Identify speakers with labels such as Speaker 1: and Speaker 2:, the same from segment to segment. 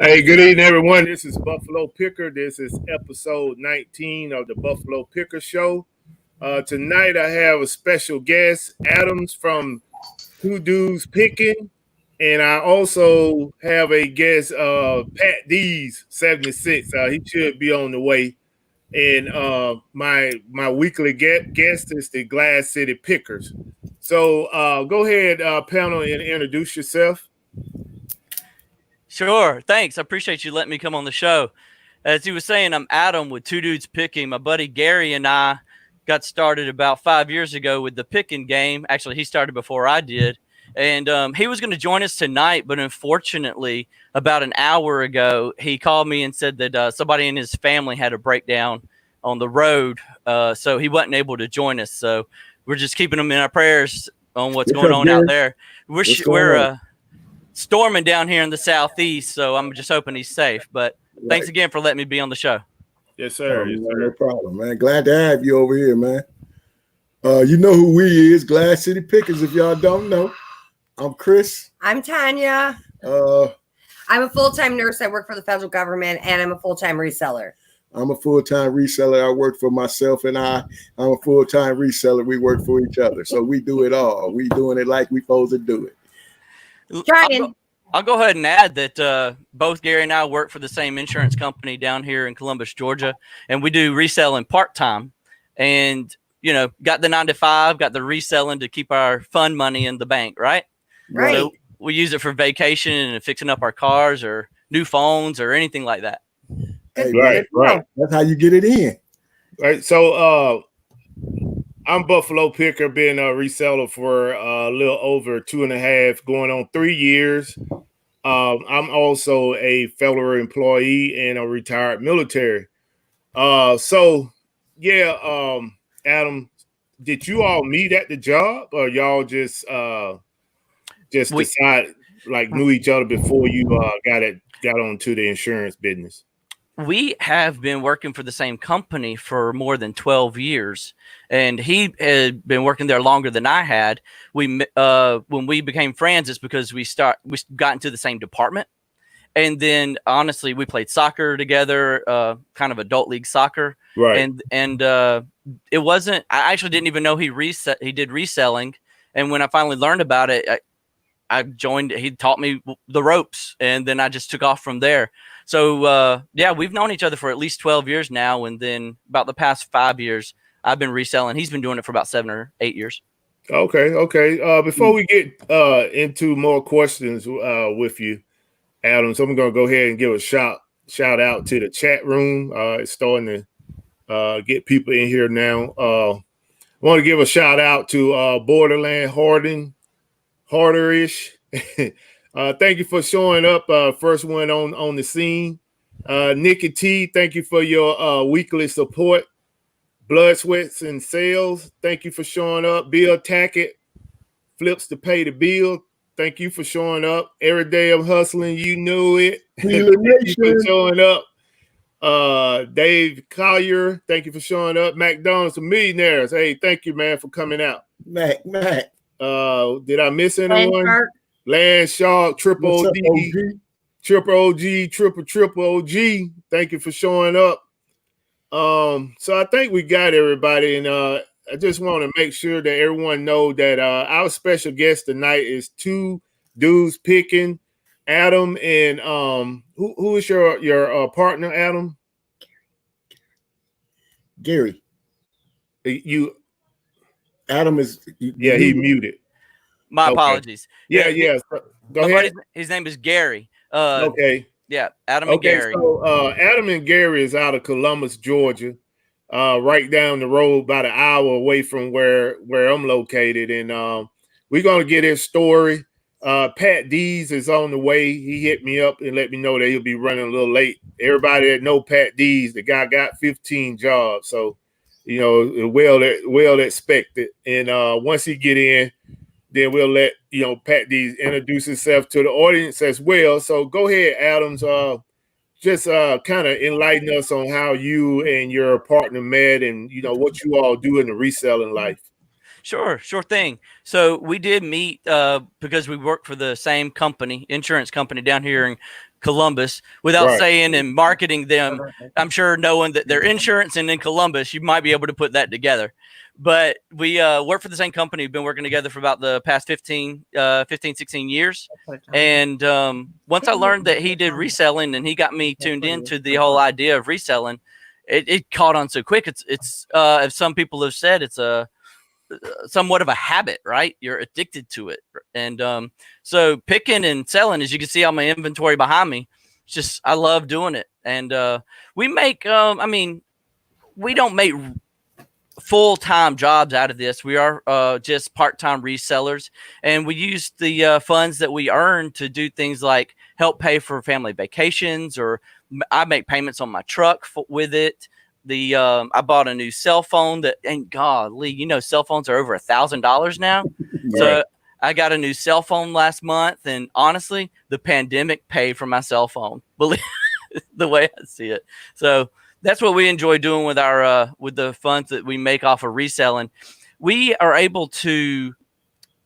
Speaker 1: Hey, good evening, everyone. This is Buffalo Picker. This is episode 19 of the Buffalo Picker Show. Tonight, I have a special guest, Adams from Two Dudes Picking, and I also have a guest, PatDees 76. He should be on the way. And my weekly guest is the Glass City Pickers. So go ahead, panel, and introduce yourself.
Speaker 2: Sure. Thanks. I appreciate you letting me come on the show. As he was saying, I'm Adam with Two Dudes Picking. My buddy Gary and I got started about 5 years ago with the picking game. Actually, he started before I did. And he was going to join us tonight, but unfortunately, about an hour ago, he called me and said that somebody in his family had a breakdown on the road. So he wasn't able to join us. So we're just keeping him in our prayers on what's going on out there. We're storming down here in the southeast, so I'm just hoping he's safe. But thanks again for letting me be on the show.
Speaker 1: Yes, sir.
Speaker 3: No problem, man. Glad to have you over here, man. You know who we is, Glass City Pickers, if y'all don't know. I'm Chris.
Speaker 4: I'm Tonya. I'm a full-time nurse. I work for the federal government, and I'm a full-time reseller.
Speaker 3: I'm a full-time reseller. I work for myself, and I'm a full-time reseller. We work for each other, so we do it all. We doing it like we supposed to do it.
Speaker 2: I'll go ahead and add that both Gary and I work for the same insurance company down here in Columbus, Georgia, and we do reselling part-time. And, got the 9 to 5, got the reselling to keep our fun money in the bank, right?
Speaker 4: Right.
Speaker 2: So we use it for vacation and fixing up our cars or new phones or anything like that.
Speaker 3: Hey, right. That's how you get it in.
Speaker 1: Right. So I'm Buffalo Picker, been a reseller for a little over 2.5, going on 3 years. I'm also a federal employee and a retired military. Adam, did you all meet at the job, or y'all just decided, knew each other before you got onto the insurance business?
Speaker 2: We have been working for the same company for more than 12 years, and he had been working there longer than I had. When we became friends, it's because we got into the same department, and then honestly, we played soccer together, kind of adult league soccer,
Speaker 1: right?
Speaker 2: And it wasn't. I actually didn't even know he did reselling, and when I finally learned about it, I joined. He taught me the ropes, and then I just took off from there. So, we've known each other for at least 12 years now. And then about the past 5 years, I've been reselling. He's been doing it for about 7 or 8 years.
Speaker 1: Okay. Before we get into more questions with you, Adam, so I'm going to go ahead and give a shout out to the chat room. It's starting to get people in here now. I want to give a shout out to Borderland Harderish. Thank you for showing up. First one on the scene. Nikki T, thank you for your weekly support. Blood, Sweats, and Sales, thank you for showing up. Bill Tackett, Flips to Pay the Bill, thank you for showing up. Every day I'm hustling, you know it. Thank you for showing up. Dave Collier, thank you for showing up. McDonald's Millionaires, hey, thank you, man, for coming out.
Speaker 3: Mac.
Speaker 1: Did I miss anyone? Land Shark, Triple OG, Triple OG. Thank you for showing up. So I think we got everybody, and I just want to make sure that everyone know that our special guest tonight is Two Dudes Picking, Adam, and who is your partner, Adam?
Speaker 3: Gary. Adam is
Speaker 1: he muted.
Speaker 2: My apologies.
Speaker 1: Yeah. Go ahead.
Speaker 2: His name is Gary.
Speaker 1: Okay.
Speaker 2: Yeah, Adam and Gary.
Speaker 1: So Adam and Gary is out of Columbus, Georgia, right down the road, about an hour away from where I'm located. And we're going to get his story. PatDees is on the way. He hit me up and let me know that he'll be running a little late. Everybody that know PatDees, the guy got 15 jobs. So, well expected. And once he get in, then we'll let PatDees introduce himself to the audience as well. So go ahead, Adams. Just kind of enlighten us on how you and your partner met, and what you all do in the reselling life.
Speaker 2: Sure thing. So we did meet because we work for the same company, insurance company down here in Columbus without
Speaker 1: Right.
Speaker 2: saying and marketing them. I'm sure knowing that their insurance and in Columbus, you might be able to put that together. But we work for the same company. We've been working together for about the past 15, 16 years. And once I learned that he did reselling and he got me tuned into the whole idea of reselling, it caught on so quick. It's as some people have said, it's a somewhat of a habit, right? You're addicted to it. And so picking and selling, as you can see on my inventory behind me, it's just, I love doing it. And we make, we don't make full-time jobs out of this. We are just part-time resellers, and we use the funds that we earn to do things like help pay for family vacations, or I make payments on my truck with it. I bought a new cell phone that, and golly, cell phones are over $1,000 now.
Speaker 3: Right.
Speaker 2: So I got a new cell phone last month, and honestly, the pandemic paid for my cell phone, believe the way I see it. So that's what we enjoy doing with our with the funds that we make off of reselling. We are able to,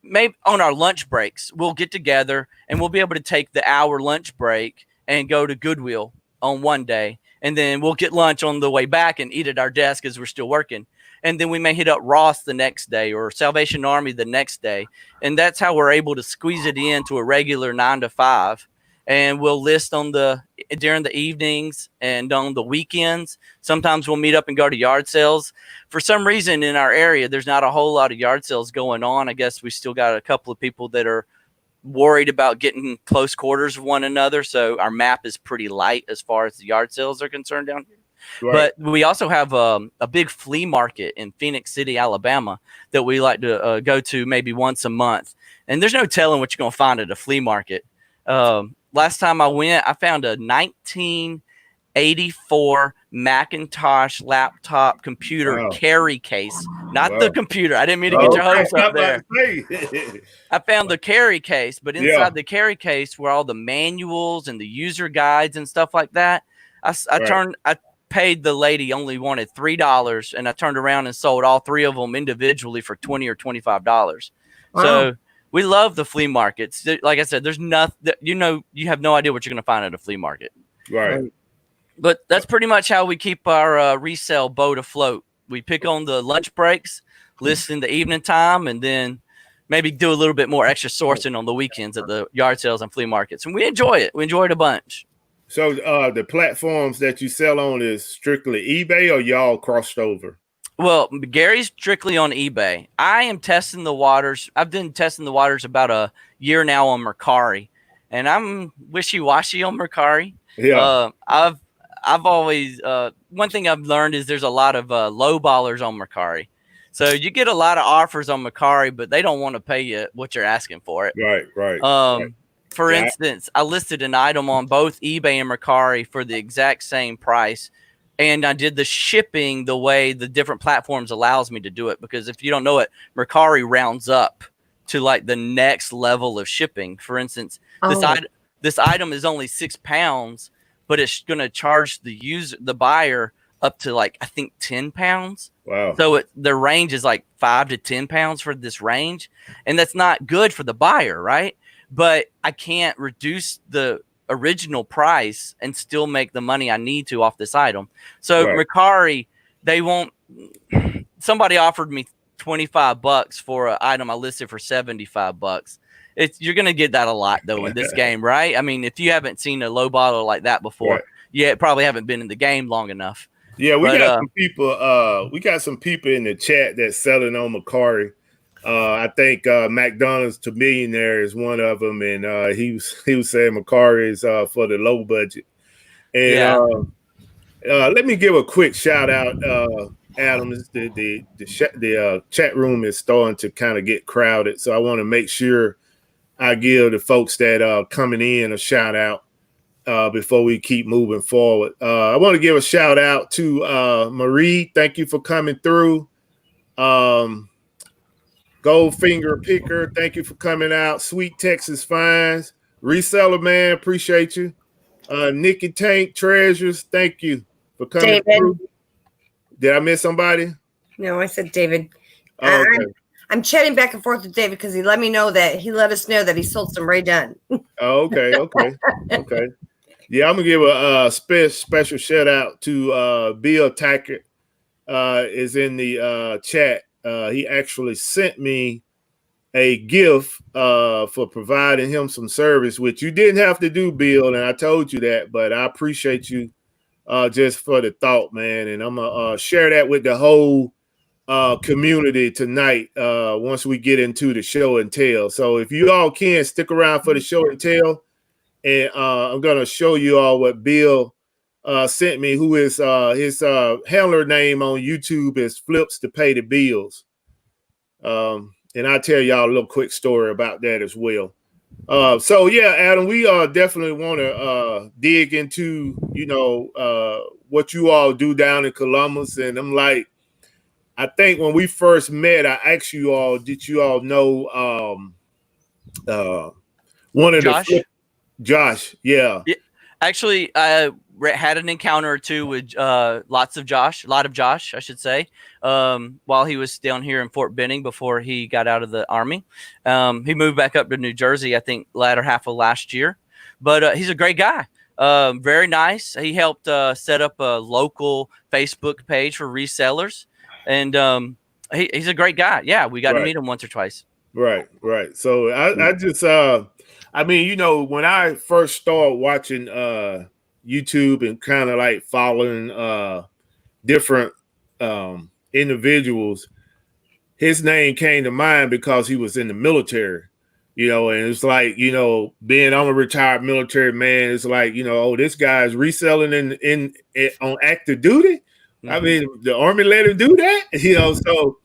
Speaker 2: maybe on our lunch breaks, we'll get together and we'll be able to take the hour lunch break and go to Goodwill on one day. And then we'll get lunch on the way back and eat at our desk as we're still working. And then we may hit up Ross the next day or Salvation Army the next day. And that's how we're able to squeeze it into a regular 9 to 5. And we'll list during the evenings and on the weekends. Sometimes we'll meet up and go to yard sales. For some reason in our area, there's not a whole lot of yard sales going on. I guess we still got a couple of people that are worried about getting close quarters of one another. So our map is pretty light as far as the yard sales are concerned down here. Right. But we also have a big flea market in Phoenix City, Alabama, that we like to go to maybe once a month. And there's no telling what you're going to find at a flea market. Last time I went, I found a 1984 Macintosh laptop computer carry case, not the computer. I didn't mean to get your hopes up there. I found the carry case, but inside the carry case were all the manuals and the user guides and stuff like that. I paid the lady, only wanted $3, and I turned around and sold all 3 of them individually for $20 or $25. Wow. So we love the flea markets. Like I said, there's nothing, you have no idea what you're going to find at a flea market.
Speaker 1: Right.
Speaker 2: But that's pretty much how we keep our resale boat afloat. We pick on the lunch breaks, list in the evening time, and then maybe do a little bit more extra sourcing on the weekends at the yard sales and flea markets. And we enjoy it. We enjoy it a bunch.
Speaker 1: So the platforms that you sell on is strictly eBay, or y'all crossed over?
Speaker 2: Well, Gary's strictly on eBay. I am testing the waters. I've been testing the waters about a year now on Mercari, and I'm wishy-washy on Mercari.
Speaker 1: Yeah.
Speaker 2: I've always one thing I've learned is there's a lot of low ballers on Mercari. So you get a lot of offers on Mercari, but they don't want to pay you what you're asking for it.
Speaker 1: Right.
Speaker 2: For instance, I listed an item on both eBay and Mercari for the exact same price. And I did the shipping the way the different platforms allows me to do it. Because if you don't know it, Mercari rounds up to like the next level of shipping. For instance, this item is only £6, but it's going to charge the buyer up to like, I think 10 pounds.
Speaker 1: Wow.
Speaker 2: So the range is like 5 to 10 pounds for this range. And that's not good for the buyer, right? But I can't reduce the original price and still make the money I need to off this item. So Mercari, somebody offered me $25 for an item I listed for $75. You're going to get that a lot though in this game, right? I mean, if you haven't seen a low bottle like that before, you probably haven't been in the game long enough.
Speaker 1: Yeah, we got some people. We got some people in the chat that's selling on Mercari. I think McDonald's to Millionaire is one of them, and he was saying Mercari is for the low budget. And let me give a quick shout out, Adam. The chat room is starting to kind of get crowded, so I want to make sure I give the folks that are coming in a shout out before we keep moving forward. I want to give a shout out to Marie. Thank you for coming through. Goldfinger Picker, thank you for coming out. Sweet Texas Finds. Reseller Man, appreciate you. Nikki Tank Treasures, thank you for coming through. Did I miss somebody?
Speaker 4: No, I said David.
Speaker 1: Oh, okay.
Speaker 4: I'm chatting back and forth with David because he let us know that he sold some Ray Dunn.
Speaker 1: Oh, okay. Yeah, I'm gonna give a special shout out to Bill Tackett. Is in the chat. He actually sent me a gift for providing him some service, which you didn't have to do, Bill, and I told you that, but I appreciate you just for the thought, man. And I'm gonna share that with the whole community tonight once we get into the show and tell. So if you all can stick around for the show and tell, and I'm gonna show you all what Bill sent me, who is his handler name on YouTube is Flips to Pay the Bills. And I'll tell y'all a little quick story about that as well. So yeah, Adam, we definitely want to dig into, what you all do down in Columbus. And I'm like, I think when we first met, I asked you all, did you all know one of
Speaker 2: Josh?
Speaker 1: Josh, yeah.
Speaker 2: Actually, I had an encounter or two with a lot of Josh, I should say, while he was down here in Fort Benning before he got out of the Army. He moved back up to New Jersey, I think, latter half of last year. But he's a great guy. Very nice. He helped set up a local Facebook page for resellers. And he's a great guy. Yeah, we got to meet him once or twice.
Speaker 1: Right. So I just, when I first started watching YouTube and kind of like following different individuals, his name came to mind because he was in the military, and it's like, being I'm a retired military man, it's like, this guy's reselling in on active duty. Mm-hmm. I mean, the Army let him do that, so.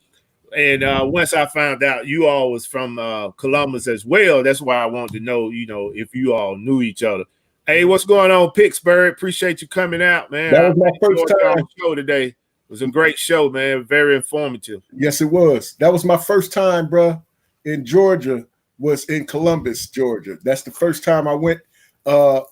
Speaker 1: And once I found out you all was from Columbus as well, that's why I wanted to know, if you all knew each other. Hey, what's going on, Pittsburgh? Appreciate you coming out, man.
Speaker 3: That was my first time
Speaker 1: show today. It was a great show, man. Very informative.
Speaker 3: Yes, it was. That was my first time, bro, in Georgia. Was in Columbus, Georgia. That's the first time I went. A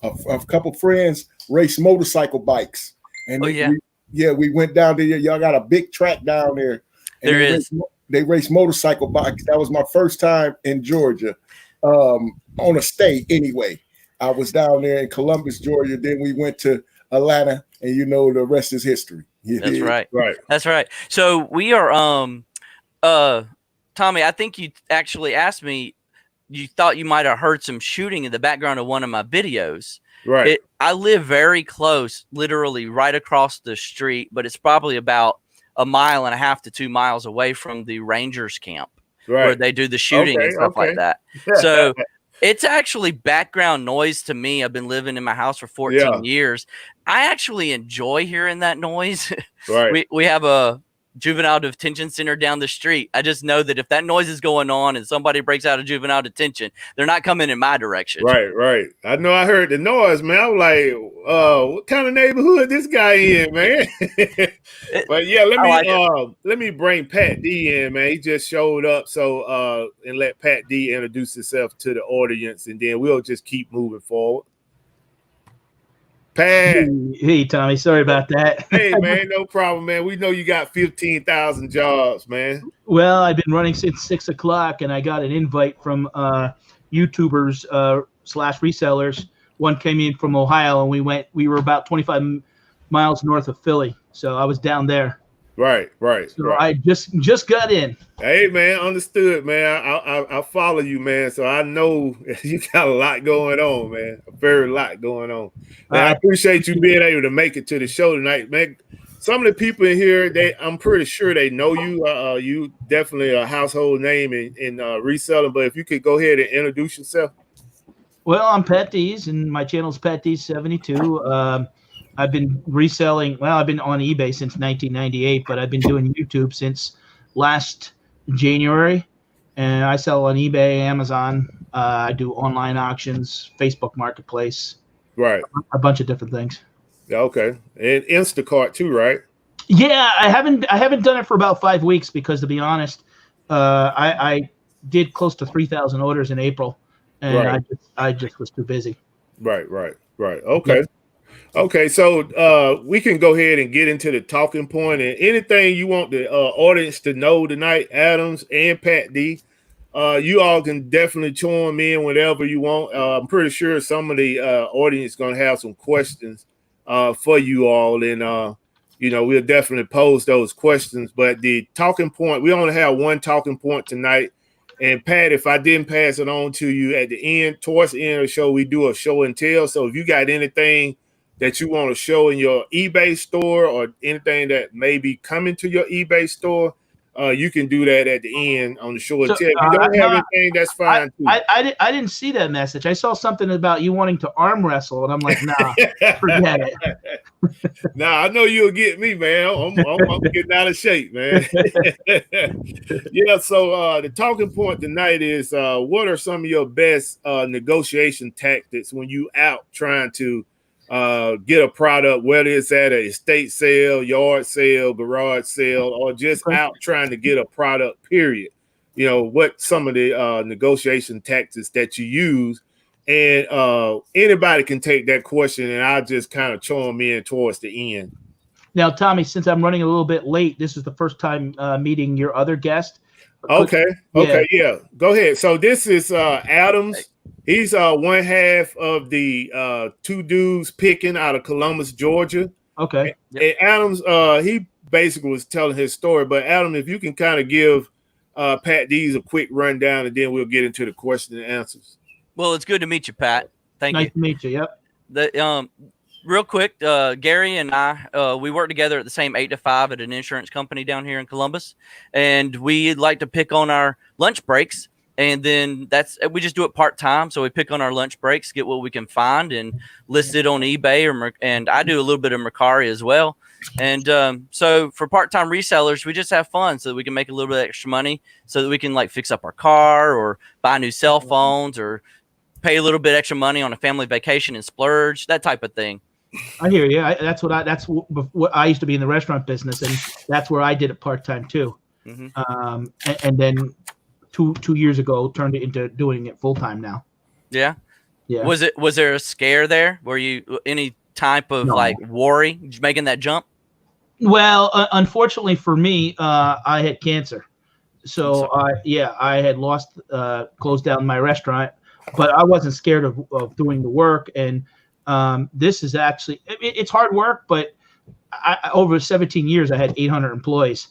Speaker 3: couple friends raced motorcycle bikes, and we went down there. Y'all got a big track down there. And they race motorcycle bikes. That was my first time in Georgia, on a stay anyway. I was down there in Columbus, Georgia. Then we went to Atlanta, and the rest is history. Yeah.
Speaker 2: That's right. That's right. So we are, Tommy, I think you actually asked me, you thought you might have heard some shooting in the background of one of my videos.
Speaker 1: Right.
Speaker 2: I live very close, literally right across the street, but it's probably about 1.5 miles to 2 miles away from the Rangers camp, where they do the shooting and stuff like that. So it's actually background noise to me. I've been living in my house for 14 years. I actually enjoy hearing that noise.
Speaker 1: Right.
Speaker 2: We have a juvenile detention center down the street. I just know that if that noise is going on and somebody breaks out of juvenile detention, they're not coming in my direction.
Speaker 1: Right. I know I heard the noise, man. I was like, what kind of neighborhood this guy in, man? But yeah, let me bring PatDees in, man. He just showed up. So and let PatDees introduce himself to the audience, and then we'll just keep moving forward. Pat.
Speaker 5: Hey, Tommy. Sorry about that.
Speaker 1: Hey, man, no problem, man. We know you got 15,000 jobs, man.
Speaker 5: Well, I've been running since 6 o'clock, and I got an invite from YouTubers / resellers. One came in from Ohio, and we were about 25 miles north of Philly. So I was down there.
Speaker 1: Right.
Speaker 5: So I just got in.
Speaker 1: Hey, man, understood, man. I follow you, man. So I know you got a lot going on, man. A very lot going on. Man, I appreciate you being able to make it to the show tonight, man. Some of the people in here, I'm pretty sure they know you. You definitely a household name in reselling. But if you could go ahead and introduce yourself.
Speaker 5: Well, I'm PatDees, and my channel is PatDees72. I've been reselling. Well, I've been on eBay since 1998, but I've been doing YouTube since last January. And I sell on eBay, Amazon. I do online auctions, Facebook Marketplace.
Speaker 1: Right.
Speaker 5: A bunch of different things.
Speaker 1: Okay. And Instacart too, right?
Speaker 5: Yeah, I haven't done it for about 5 weeks because, to be honest, I did close to 3,000 orders in April, and I just was too busy.
Speaker 1: Right. Okay. Yeah. Okay, so we can go ahead and get into the talking point, and anything you want the audience to know tonight, Adams and PatDees. You all can definitely join me in whenever you want. I'm pretty sure some of the audience is going to have some questions for you all. And, we'll definitely pose those questions. But the talking point, we only have one talking point tonight. And Pat, if I didn't pass it on to you at the end, towards the end of the show, we do a show and tell. So if you got anything that you want to show in your eBay store or anything that may be coming to your eBay store, you can do that at the end on the show and tell. If you don't have anything, that's fine too.
Speaker 5: I didn't see that message. I saw something about you wanting to arm wrestle, and I'm like, nah, forget it.
Speaker 1: Nah, I know you'll get me, man. I'm getting out of shape, man. Yeah, so the talking point tonight is what are some of your best negotiation tactics when you out trying to get a product, whether it's at a estate sale, yard sale, garage sale, or just out trying to get a product, period. What some of the negotiation tactics that you use. And anybody can take that question, and I'll just kind of chime in towards the end.
Speaker 5: Now, Tommy, since I'm running a little bit late, this is the first time meeting your other guest.
Speaker 1: Okay, yeah. Go ahead. So this is Adams. He's one half of the two dudes picking out of Columbus, Georgia.
Speaker 5: Okay.
Speaker 1: And Adams, he basically was telling his story. But Adam, if you can kind of give PatDees a quick rundown, and then we'll get into the question and answers.
Speaker 2: Well, it's good to meet you, Pat. Thank you.
Speaker 5: Nice to meet you. Yep.
Speaker 2: Real quick, Gary and I, we work together at the same 8 to 5 at an insurance company down here in Columbus, and we like to pick on our lunch breaks. And then we just do it part time. So we pick on our lunch breaks, get what we can find, and list it on eBay. And I do a little bit of Mercari as well. And so for part time resellers, we just have fun so that we can make a little bit of extra money, so that we can like fix up our car or buy new cell phones or pay a little bit extra money on a family vacation and splurge, that type of thing.
Speaker 5: I hear you. That's what I used to be in the restaurant business, and that's where I did it part time too. Mm-hmm. And then. Two years ago, turned it into doing it full time now. Yeah.
Speaker 2: Was there a scare there? Were you any type of like worry making that jump?
Speaker 5: Well, unfortunately for me, I had cancer, so I had closed down my restaurant, but I wasn't scared of doing the work. And this is actually it's hard work, but over 17 years, I had 800 employees.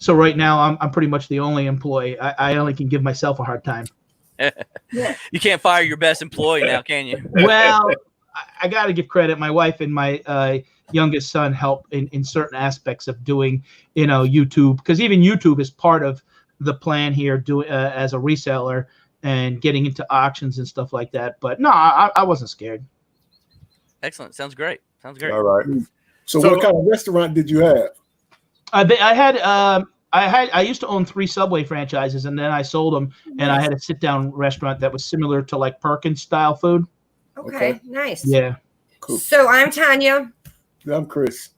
Speaker 5: So right now I'm pretty much the only employee. I only can give myself a hard time.
Speaker 2: You can't fire your best employee now, can you?
Speaker 5: Well, I got to give credit. My wife and my youngest son help in certain aspects of doing, YouTube, because even YouTube is part of the plan here, as a reseller and getting into auctions and stuff like that. But no, I wasn't scared.
Speaker 2: Excellent. Sounds great. All
Speaker 3: right. So what kind of restaurant did you have?
Speaker 5: I used to own 3 Subway franchises, and then I sold them, and I had a sit-down restaurant that was similar to like Perkins style food.
Speaker 4: Okay. Nice.
Speaker 5: Yeah.
Speaker 3: Cool.
Speaker 4: So I'm Tanya.
Speaker 3: I'm Chris.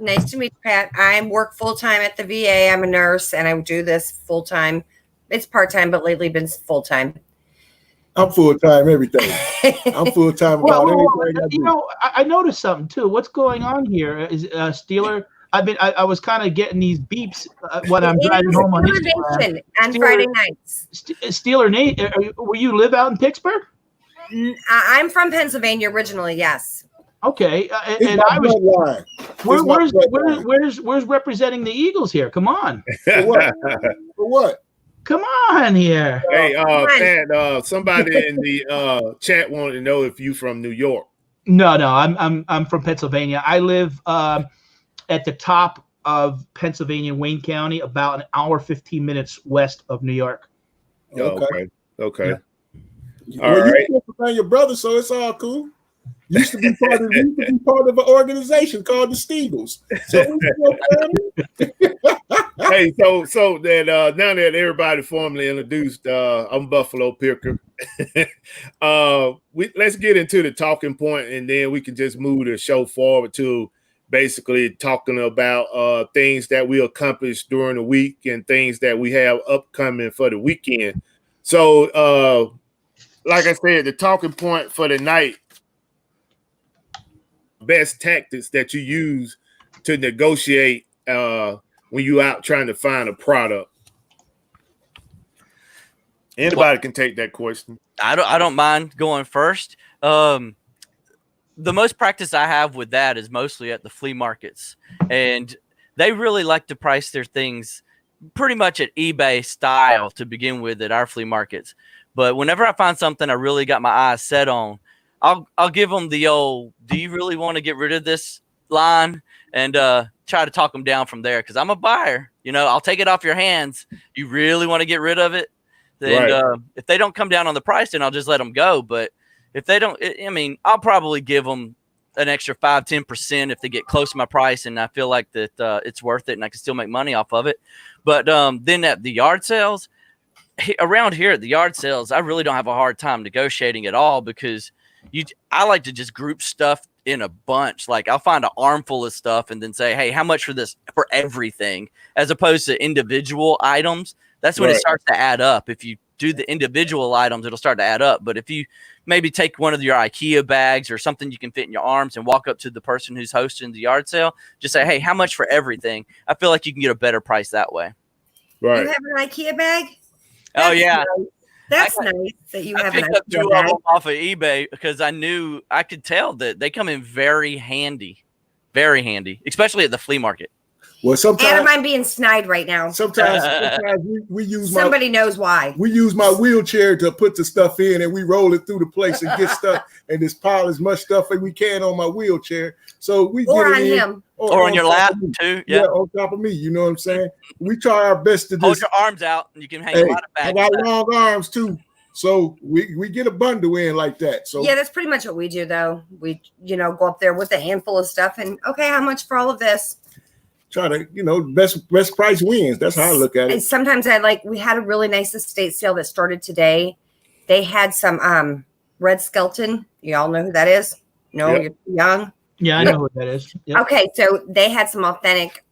Speaker 4: Nice to meet you, Pat. I work full-time at the VA. I'm a nurse, and I do this full-time. It's part-time, but lately been full-time.
Speaker 3: I'm full-time everything. I'm full-time about everything I do.
Speaker 5: I noticed something too. What's going on here? Is Steeler? I was kind of getting these beeps when I'm driving home on Instagram.
Speaker 4: On Friday nights.
Speaker 5: Steeler Nate, were you live out in Pittsburgh?
Speaker 4: I'm from Pennsylvania originally. Yes.
Speaker 5: Okay, and I was. Where's representing the Eagles here? Come on.
Speaker 3: For what?
Speaker 5: Come on here.
Speaker 1: Hey, Pat, somebody in the chat wanted to know if you from New York.
Speaker 5: No, I'm from Pennsylvania. I live at the top of Pennsylvania, Wayne County, about an hour, 15 minutes west of New York.
Speaker 1: Okay.
Speaker 3: Yeah. All right. You from your brother, so it's all cool. Used to be part of an organization called the Steagles. So
Speaker 1: hey, so that now that everybody formally introduced, I'm Buffalo Picker. Let's get into the talking point, and then we can just move the show forward to basically talking about things that we accomplished during the week and things that we have upcoming for the weekend. So, like I said, the talking point for the night, best tactics that you use to negotiate when you out trying to find a product. Anybody can take that question.
Speaker 2: I don't mind going first. The most practice I have with that is mostly at the flea markets, and they really like to price their things pretty much at eBay style to begin with at our flea markets. But whenever I find something I really got my eyes set on, I'll give them the old, do you really want to get rid of this line? And try to talk them down from there, because I'm a buyer. You know, I'll take it off your hands. You really want to get rid of it? Then if they don't come down on the price, then I'll just let them go. But if they don't, I mean, I'll probably give them an extra 5-10% if they get close to my price and I feel like that it's worth it and I can still make money off of it. But then at the yard sales, around here at the yard sales, I really don't have a hard time negotiating at all, because I like to just group stuff in a bunch. Like, I'll find an armful of stuff and then say, hey, how much for this, for everything, as opposed to individual items. That's when it starts to add up. If you do the individual items, it'll start to add up. But if you maybe take one of your IKEA bags or something you can fit in your arms and walk up to the person who's hosting the yard sale, just say, hey, how much for everything? I feel like you can get a better price that way.
Speaker 4: Right. You have an IKEA bag?
Speaker 2: Oh, yeah.
Speaker 4: Nice. That's nice that you have an
Speaker 2: IKEA bag. I picked up 2 of them off of eBay because I could tell that they come in very handy, especially at the flea market.
Speaker 3: Well, sometimes,
Speaker 4: Adam, I'm being snide right now.
Speaker 3: Sometimes we use
Speaker 4: somebody knows why.
Speaker 3: We use my wheelchair to put the stuff in, and we roll it through the place and get stuff, and just pile as much stuff as we can on my wheelchair. So we
Speaker 4: or
Speaker 3: get
Speaker 4: on
Speaker 3: it
Speaker 4: him,
Speaker 2: or on your lap too.
Speaker 3: Yeah, on top of me. You know what I'm saying? We try our best to
Speaker 2: hold your arms out, and you can hang a lot of bags.
Speaker 3: I got long arms too. So we get a bundle in like that. So
Speaker 4: yeah, that's pretty much what we do, though. We go up there with a handful of stuff, and okay, how much for all of this?
Speaker 3: Try to, best price wins. That's how I look at it.
Speaker 4: And sometimes we had a really nice estate sale that started today. They had some red skeleton. You all know who that is? No, You're too young.
Speaker 5: Yeah, I know who that is. Yep.
Speaker 4: Okay, so they had some authentic,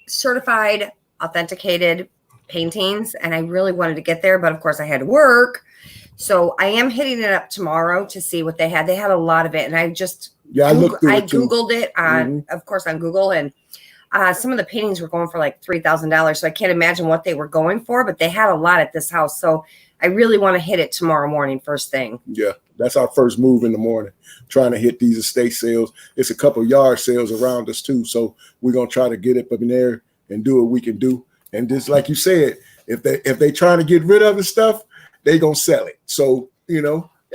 Speaker 4: certified, authenticated paintings, and I really wanted to get there, but of course I had to work. So I am hitting it up tomorrow to see what they had. They had a lot of it, and I Googled it of course on Google, and some of the paintings were going for like $3,000. So I can't imagine what they were going for, but they had a lot at this house. So I really want to hit it tomorrow morning, first thing.
Speaker 3: Yeah, that's our first move in the morning, trying to hit these estate sales. It's a couple yard sales around us too. So we're going to try to get up in there and do what we can do. And just like you said, if they trying to get rid of the stuff, they going to sell it. So,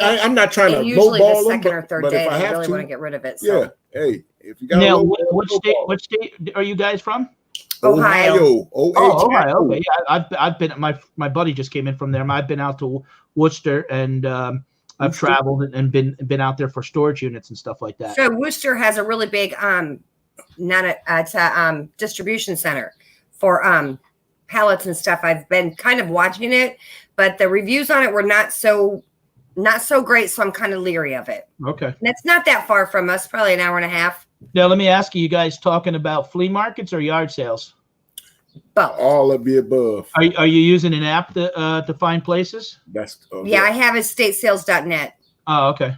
Speaker 3: I'm not trying to
Speaker 4: usually
Speaker 3: lowball
Speaker 4: the second or third day,
Speaker 3: if I
Speaker 4: really want to get rid of it.
Speaker 3: So. Yeah. Hey, if you got
Speaker 5: now, what state are you guys from?
Speaker 3: Ohio.
Speaker 5: Ohio. Okay. Yeah, I've been. My buddy just came in from there. I've been out to Worcester, and I've traveled and been out there for storage units and stuff like that.
Speaker 4: So Worcester has a really big it's a distribution center for pallets and stuff. I've been kind of watching it, but the reviews on it were not so great, so I'm kind of leery of it.
Speaker 5: Okay.
Speaker 4: And it's not that far from us, probably an hour and a half.
Speaker 5: Now, let me ask you guys talking about flea markets or yard sales?
Speaker 4: Both.
Speaker 3: All of the above.
Speaker 5: Are you using an app to find places?
Speaker 4: I have estatesales.net.
Speaker 5: Oh, okay.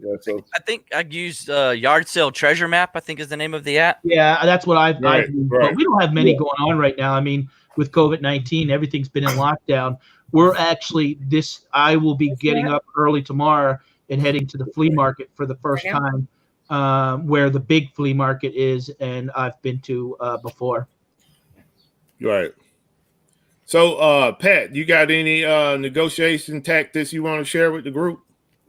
Speaker 3: Yeah, so.
Speaker 2: I think I used Yard Sale Treasure Map, I think is the name of the app.
Speaker 5: Yeah, that's what I've used. But we don't have many going on right now. I mean, with COVID-19, everything's been in lockdown. We're actually I will be getting up early tomorrow and heading to the flea market for the first time, where the big flea market is, and I've been to before.
Speaker 1: Right. So, Pat, you got any negotiation tactics you want to share with the group?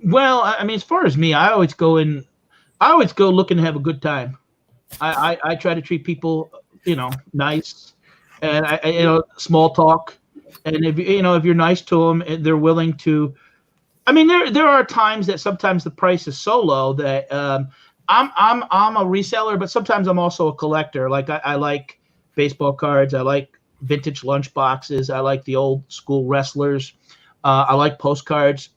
Speaker 5: Well, I mean, as far as me, I always go looking to have a good time. I try to treat people, nice, and small talk. And if you're nice to them, and they're willing to, I mean, there are times that sometimes the price is so low that I'm a reseller, but sometimes I'm also a collector. Like I like baseball cards, I like vintage lunch boxes, I like the old school wrestlers, I like postcards.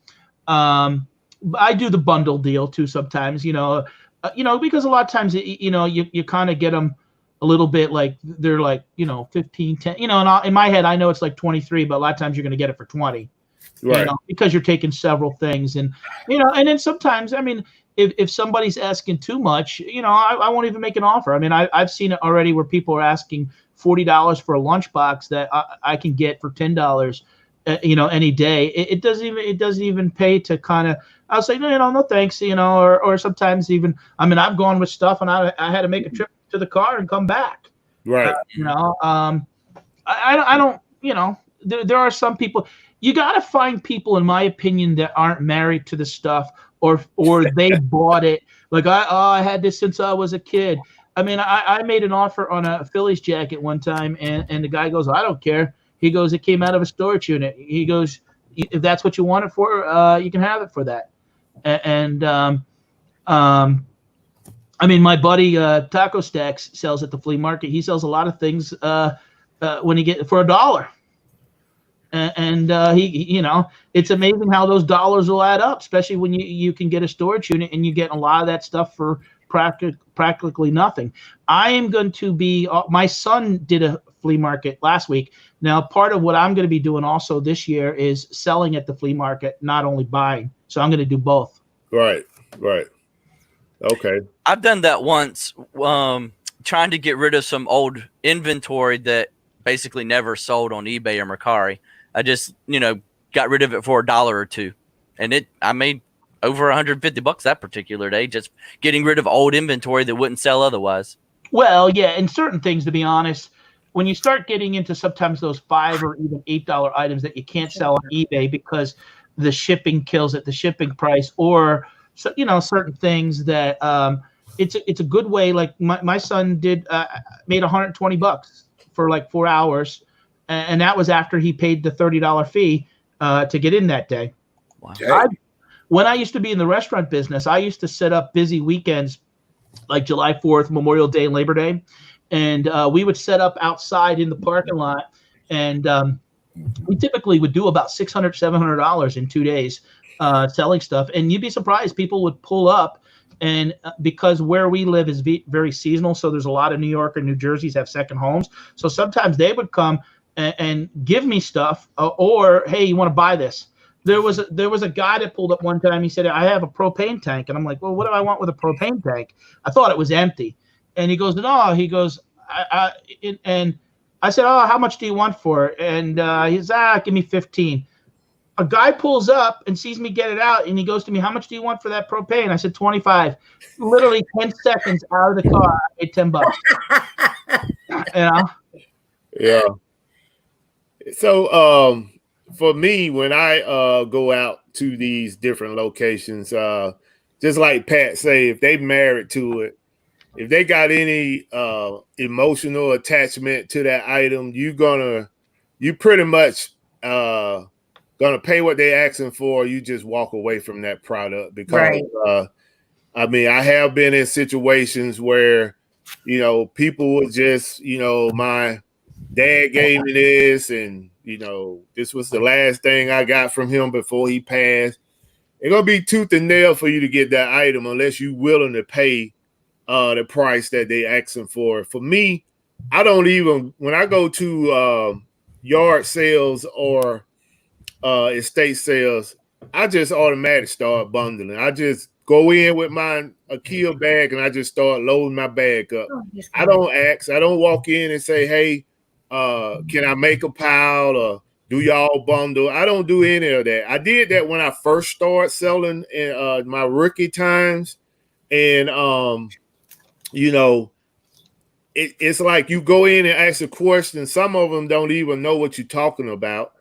Speaker 5: I do the bundle deal too sometimes, because a lot of times you kind of get them a little bit like they're like 15, 10, and in my head I know it's like 23, but a lot of times you're going to get it for 20,
Speaker 1: right?
Speaker 5: Because you're taking several things, and and then sometimes, I mean, if somebody's asking too much, I won't even make an offer. I mean, I've seen it already where people are asking $40 for a lunchbox that I can get for $10 any day. It doesn't even pay to kind of. I'll say no thanks, or sometimes even. I mean, I've gone with stuff and I had to make a trip to the car and come back.
Speaker 1: Right.
Speaker 5: I don't. There are some people. You got to find people, in my opinion, that aren't married to the stuff, or they bought it. Like I had this since I was a kid. I mean, I made an offer on a Phillies jacket one time, and the guy goes, I don't care. He goes, it came out of a storage unit. He goes, if that's what you want it for, you can have it for that. And I mean, my buddy Taco Stacks sells at the flea market. He sells a lot of things when he get for $1. And he it's amazing how those dollars will add up, especially when you can get a storage unit and you get a lot of that stuff for practically nothing. I am going to be. My son did a flea market last week. Now, part of what I'm going to be doing also this year is selling at the flea market, not only buying. So I'm going to do both.
Speaker 1: Right. Okay.
Speaker 2: I've done that once, trying to get rid of some old inventory that basically never sold on eBay or Mercari. I just, got rid of it for $1 or $2, and I made over $150 that particular day, just getting rid of old inventory that wouldn't sell otherwise. Well,
Speaker 5: yeah, and certain things, to be honest, when you start getting into sometimes those $5 or even $8 items that you can't sell on eBay because the shipping kills it, the shipping price, or certain things that it's a good way. Like my son made $120 for like 4 hours. And that was after he paid the $30 fee to get in that day.
Speaker 2: Wow.
Speaker 5: When I used to be in the restaurant business, I used to set up busy weekends like July 4th, Memorial Day, and Labor Day. And we would set up outside in the parking lot. And we typically would do about $600, $700 in 2 days selling stuff. And you'd be surprised. People would pull up. And because where we live is very seasonal, so there's a lot of New York and New Jerseys have second homes. So sometimes they would come and give me stuff, or hey, you want to buy this? There was a guy that pulled up one time. He said, I have a propane tank, and I'm like, well, what do I want with a propane tank? I thought it was empty, and he goes, no. He goes, and I said, oh, how much do you want for it? And he's give me 15. A guy pulls up and sees me get it out, and he goes to me, how much do you want for that propane? I said 25. Literally 10 seconds out of the car, I made $10.
Speaker 1: Yeah. So for me, when I go out to these different locations, just like Pat say, if they married to it, if they got any emotional attachment to that item, you pretty much gonna pay what they're asking for. You just walk away from that product because I mean, I have been in situations where people would just my dad gave me this, and this was the last thing I got from him before he passed. It's gonna be tooth and nail for you to get that item unless you're willing to pay the price that they asking for. For me, I don't even, when I go to yard sales or estate sales, I just automatically start bundling. I just go in with my IKEA bag and I just start loading my bag up. I don't ask. I don't walk in and say, hey, can I make a pile or do y'all bundle? I don't do any of that. I did that when I first started selling in my rookie times. And, it's like you go in and ask a question. Some of them don't even know what you're talking about.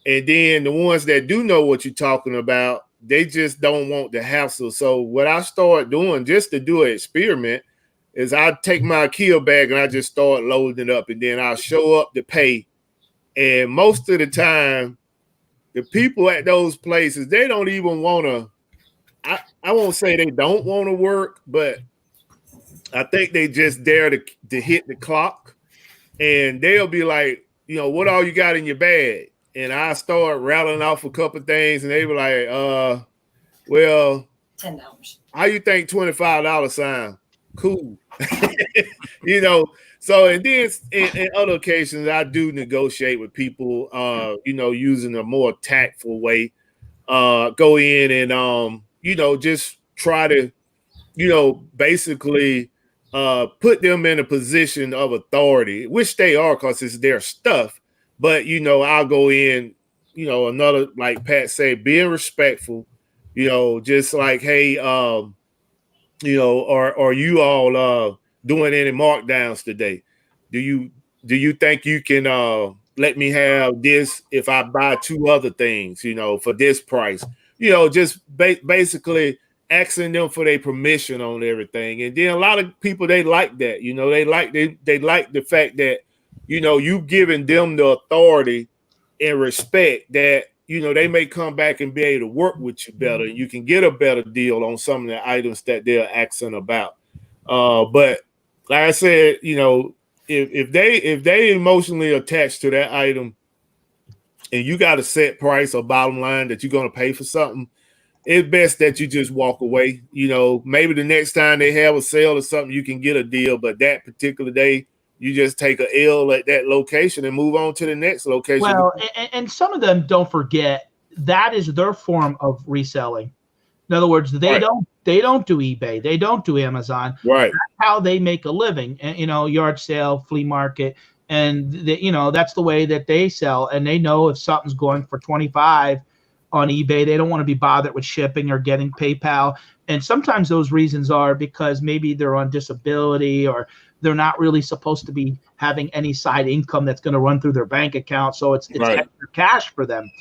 Speaker 1: And then the ones that do know what you're talking about, they just don't want the hassle. So what I started doing just to do an experiment is I take my IKEA bag and I just start loading it up, and then I'll show up to pay. And most of the time, the people at those places, they don't even want to, I won't say they don't want to work, but I think they just dare to hit the clock, and they'll be like, what all you got in your bag? And I start rattling off a couple of things, and they be like, well,
Speaker 4: $10.
Speaker 1: How you think $25 sound? Cool. So, and then in other occasions, I do negotiate with people, using a more tactful way, go in and, just try to, basically put them in a position of authority, which they are because it's their stuff. But, I'll go in another, like Pat said, being respectful, just like, hey, are you all doing any markdowns today? Do you think you can let me have this if I buy 2 other things, for this price? Just basically asking them for their permission on everything. And then a lot of people, they like that, they like the fact that, you giving them the authority and respect that, they may come back and be able to work with you better. You can get a better deal on some of the items that they're asking about. But like I said, if they emotionally attached to that item and you got a set price or bottom line that you're going to pay for something, it's best that you just walk away. Maybe the next time they have a sale or something, you can get a deal, but that particular day, you just take a L at that location and move on to the next location.
Speaker 5: Well, and some of them, don't forget, that is their form of reselling. In other words, they don't do eBay, they don't do Amazon.
Speaker 1: Right.
Speaker 5: That's how they make a living. And, yard sale, flea market, and that's the way that they sell. And they know if something's going for 25 on eBay, they don't want to be bothered with shipping or getting PayPal. And sometimes those reasons are because maybe they're on disability or they're not really supposed to be having any side income that's going to run through their bank account. So it's extra cash for them.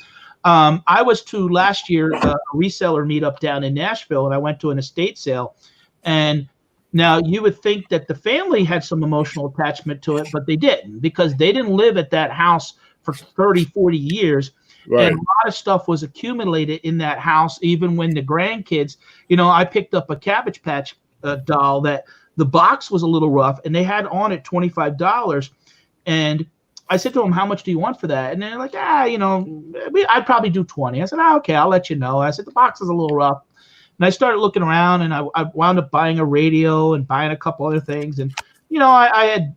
Speaker 5: I was to last year a reseller meetup down in Nashville, and I went to an estate sale. And now you would think that the family had some emotional attachment to it, but they didn't, because they didn't live at that house for 30, 40 years. Right. And a lot of stuff was accumulated in that house, even when the grandkids, I picked up a Cabbage Patch doll that the box was a little rough, and they had on it $25. And I said to them, how much do you want for that? And they're like, I'd probably do 20. I said, okay, I'll let you know. I said, the box is a little rough. And I started looking around, and I wound up buying a radio and buying a couple other things. And, I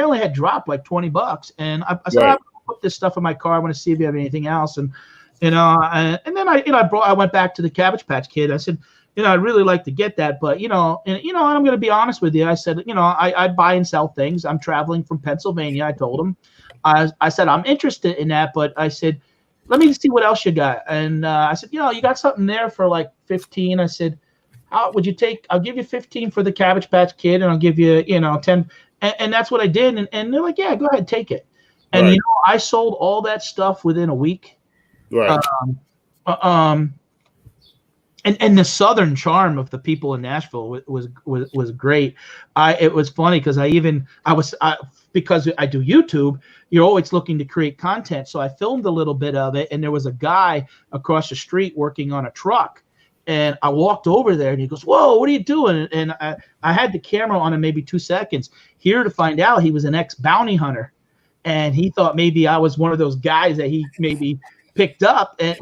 Speaker 5: only had dropped like $20. And I said, I'll put this stuff in my car. I want to see if you have anything else. And, and then I went back to the Cabbage Patch Kid. I said, I'd really like to get that, but, and I'm going to be honest with you. I said, I buy and sell things. I'm traveling from Pennsylvania. I told him, I said, I'm interested in that, but I said, let me see what else you got. And I said, you got something there for like 15. I said, how would you take, I'll give you 15 for the Cabbage Patch Kid, and I'll give you, 10. And that's what I did. And they're like, yeah, go ahead, take it. And, I sold all that stuff within a week.
Speaker 1: Right.
Speaker 5: And the Southern charm of the people in Nashville was great. It was funny because because I do YouTube, you're always looking to create content. So I filmed a little bit of it, and there was a guy across the street working on a truck. And I walked over there, and he goes, "Whoa, what are you doing?" And I had the camera on him maybe 2 seconds. Here to find out, he was an ex-bounty hunter, and he thought maybe I was one of those guys that he maybe picked up. And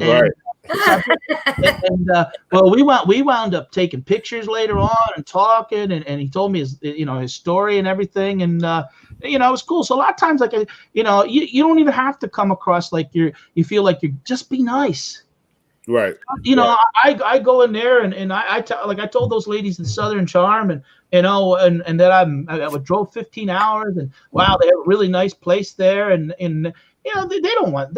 Speaker 5: well, we wound up taking pictures later on and talking, and he told me his story and everything, and it was cool. So a lot of times, like, you don't even have to come across like you feel like you're, just be nice.
Speaker 1: Right.
Speaker 5: I go in there and I told those ladies in Southern Charm, and that I drove 15 hours, and wow, they have a really nice place there, and they don't want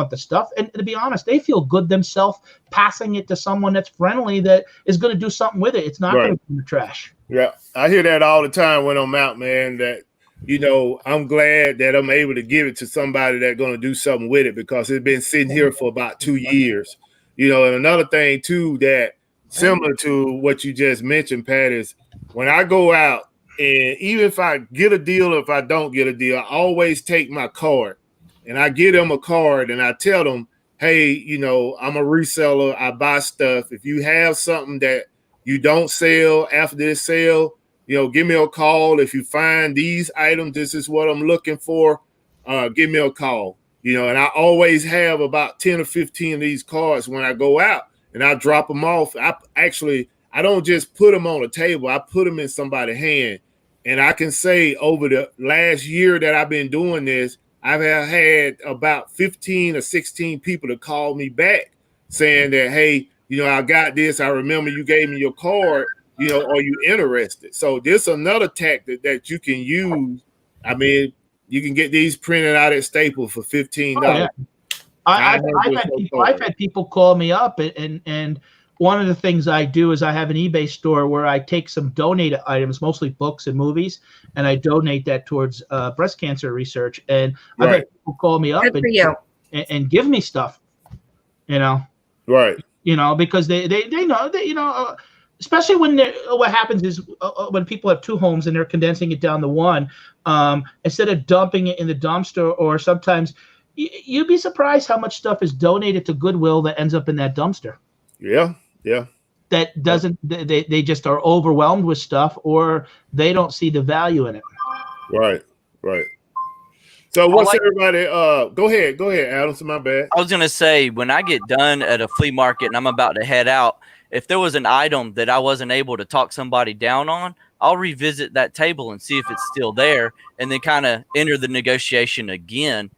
Speaker 5: the stuff, and to be honest, they feel good themselves passing it to someone that's friendly, that is going to do something with it. It's not going to be in the trash.
Speaker 1: Yeah, I hear that all the time when I'm out, man. That I'm glad that I'm able to give it to somebody that's going to do something with it, because it's been sitting here for about 2 years. And another thing too, that similar to what you just mentioned, Pat, is when I go out, and even if I get a deal or if I don't get a deal, I always take my card and I give them a card, and I tell them, hey, I'm a reseller. I buy stuff. If you have something that you don't sell after this sale, give me a call. If you find these items, this is what I'm looking for, give me a call. And I always have about 10 or 15 of these cards when I go out, and I drop them off. I don't just put them on a table. I put them in somebody's hand. And I can say over the last year that I've been doing this, I've had about 15 or 16 people to call me back saying that, hey, I got this. I remember you gave me your card, are you interested? So this is another tactic that you can use. I mean, you can get these printed out at Staples for $15.
Speaker 5: I've had people call me up, and one of the things I do is I have an eBay store where I take some donated items, mostly books and movies, and I donate that towards breast cancer research. And I've had people call me up and give me stuff,
Speaker 1: Right.
Speaker 5: Because they know that, especially when what happens is when people have two homes and they're condensing it down to one, instead of dumping it in the dumpster, or sometimes you'd be surprised how much stuff is donated to Goodwill that ends up in that dumpster.
Speaker 1: Yeah.
Speaker 5: That doesn't, they just are overwhelmed with stuff, or they don't see the value in it.
Speaker 1: Right. So what's everybody? Go ahead, Adam. It's my bad.
Speaker 2: I was gonna say, when I get done at a flea market and I'm about to head out, if there was an item that I wasn't able to talk somebody down on, I'll revisit that table and see if it's still there, and then kind of enter the negotiation again,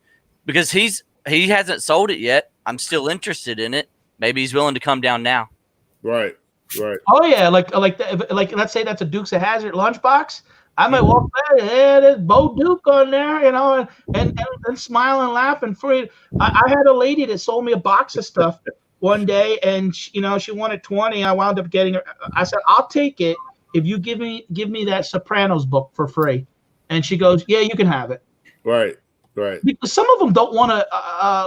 Speaker 2: because he hasn't sold it yet. I'm still interested in it. Maybe he's willing to come down now.
Speaker 1: Right.
Speaker 5: Oh yeah, like let's say that's a Dukes of Hazzard lunchbox. I might walk by, hey, there's Bo Duke on there, and smile and laugh and free. I had a lady that sold me a box of stuff one day, and she wanted 20. I wound up getting her. I said, I'll take it if you give me that Sopranos book for free. And she goes, yeah, you can have it.
Speaker 1: Right.
Speaker 5: Because some of them don't want to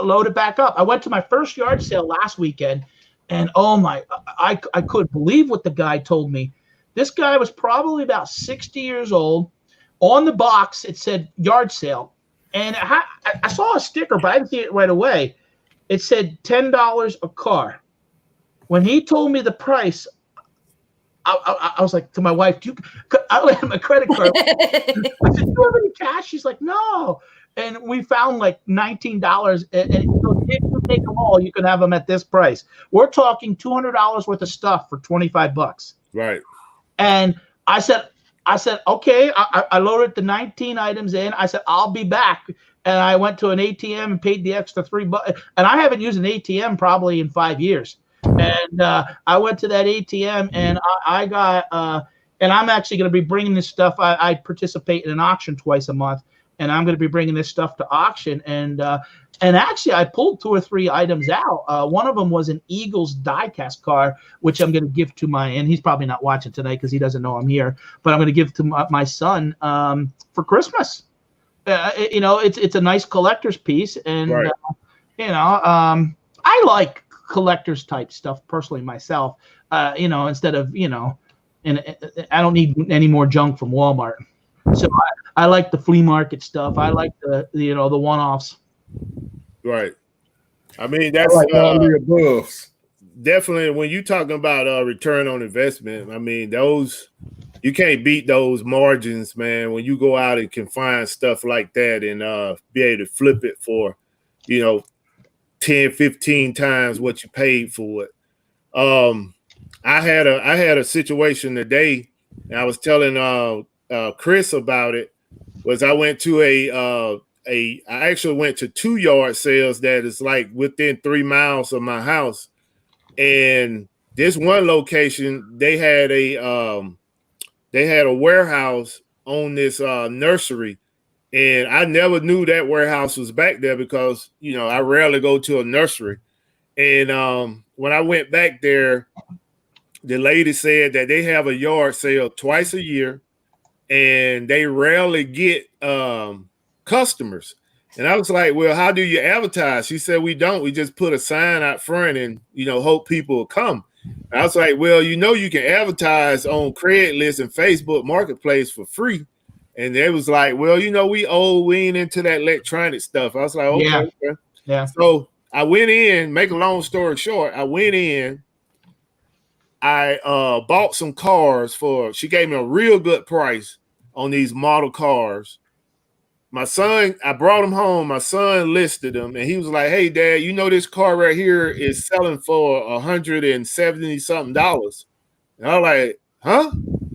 Speaker 5: load it back up. I went to my first yard sale last weekend, and I couldn't believe what the guy told me. This guy was probably about 60 years old. On the box, it said yard sale. And I saw a sticker, but I didn't see it right away. It said $10 a car. When he told me the price, I was like to my wife, I had my credit card. I said, do you have any cash? She's like, no. And we found like $19. And if you take them all, you can have them at this price. We're talking $200 worth of stuff for $25.
Speaker 1: Right.
Speaker 5: And I said, okay. I loaded the 19 items in. I said, I'll be back. And I went to an ATM and paid the extra $3. And I haven't used an ATM probably in 5 years. And I went to that ATM, and I got, and I'm actually going to be bringing this stuff. I participate in an auction twice a month, and I'm going to be bringing this stuff to auction. And actually, I pulled 2 or 3 items out. One of them was an Eagles diecast car, which I'm going to give to and he's probably not watching tonight because he doesn't know I'm here, but I'm going to give to my son for Christmas. It's a nice collector's piece, and
Speaker 1: right.
Speaker 5: I like collector's type stuff personally myself. Instead of and I don't need any more junk from Walmart. So I like the flea market stuff. I like the one-offs.
Speaker 1: Right. I mean, that's
Speaker 3: like all the above.
Speaker 1: Definitely when you're talking about return on investment. I mean, those you can't beat those margins, man. When you go out and can find stuff like that and be able to flip it for, 10, 15 times what you paid for it. I had a situation today, and I was telling Chris about it. Was I went to I actually went to 2 yard sales that is like within 3 miles of my house, and this one location they had a warehouse on this nursery. And I never knew that warehouse was back there because, I rarely go to a nursery. And when I went back there, the lady said that they have a yard sale twice a year and they rarely get customers. And I was like, well, how do you advertise? She said, we don't. We just put a sign out front and, hope people will come. And I was like, well, you can advertise on Craigslist and Facebook Marketplace for free. And they was like, well, we ain't into that electronic stuff. I was like, okay.
Speaker 5: Yeah.
Speaker 1: So I went in, make a long story short, I went in, I bought some cars she gave me a real good price on these model cars. My son, I brought them home. My son listed them and he was like, hey, Dad, this car right here is selling for $170 something. And I was like, huh?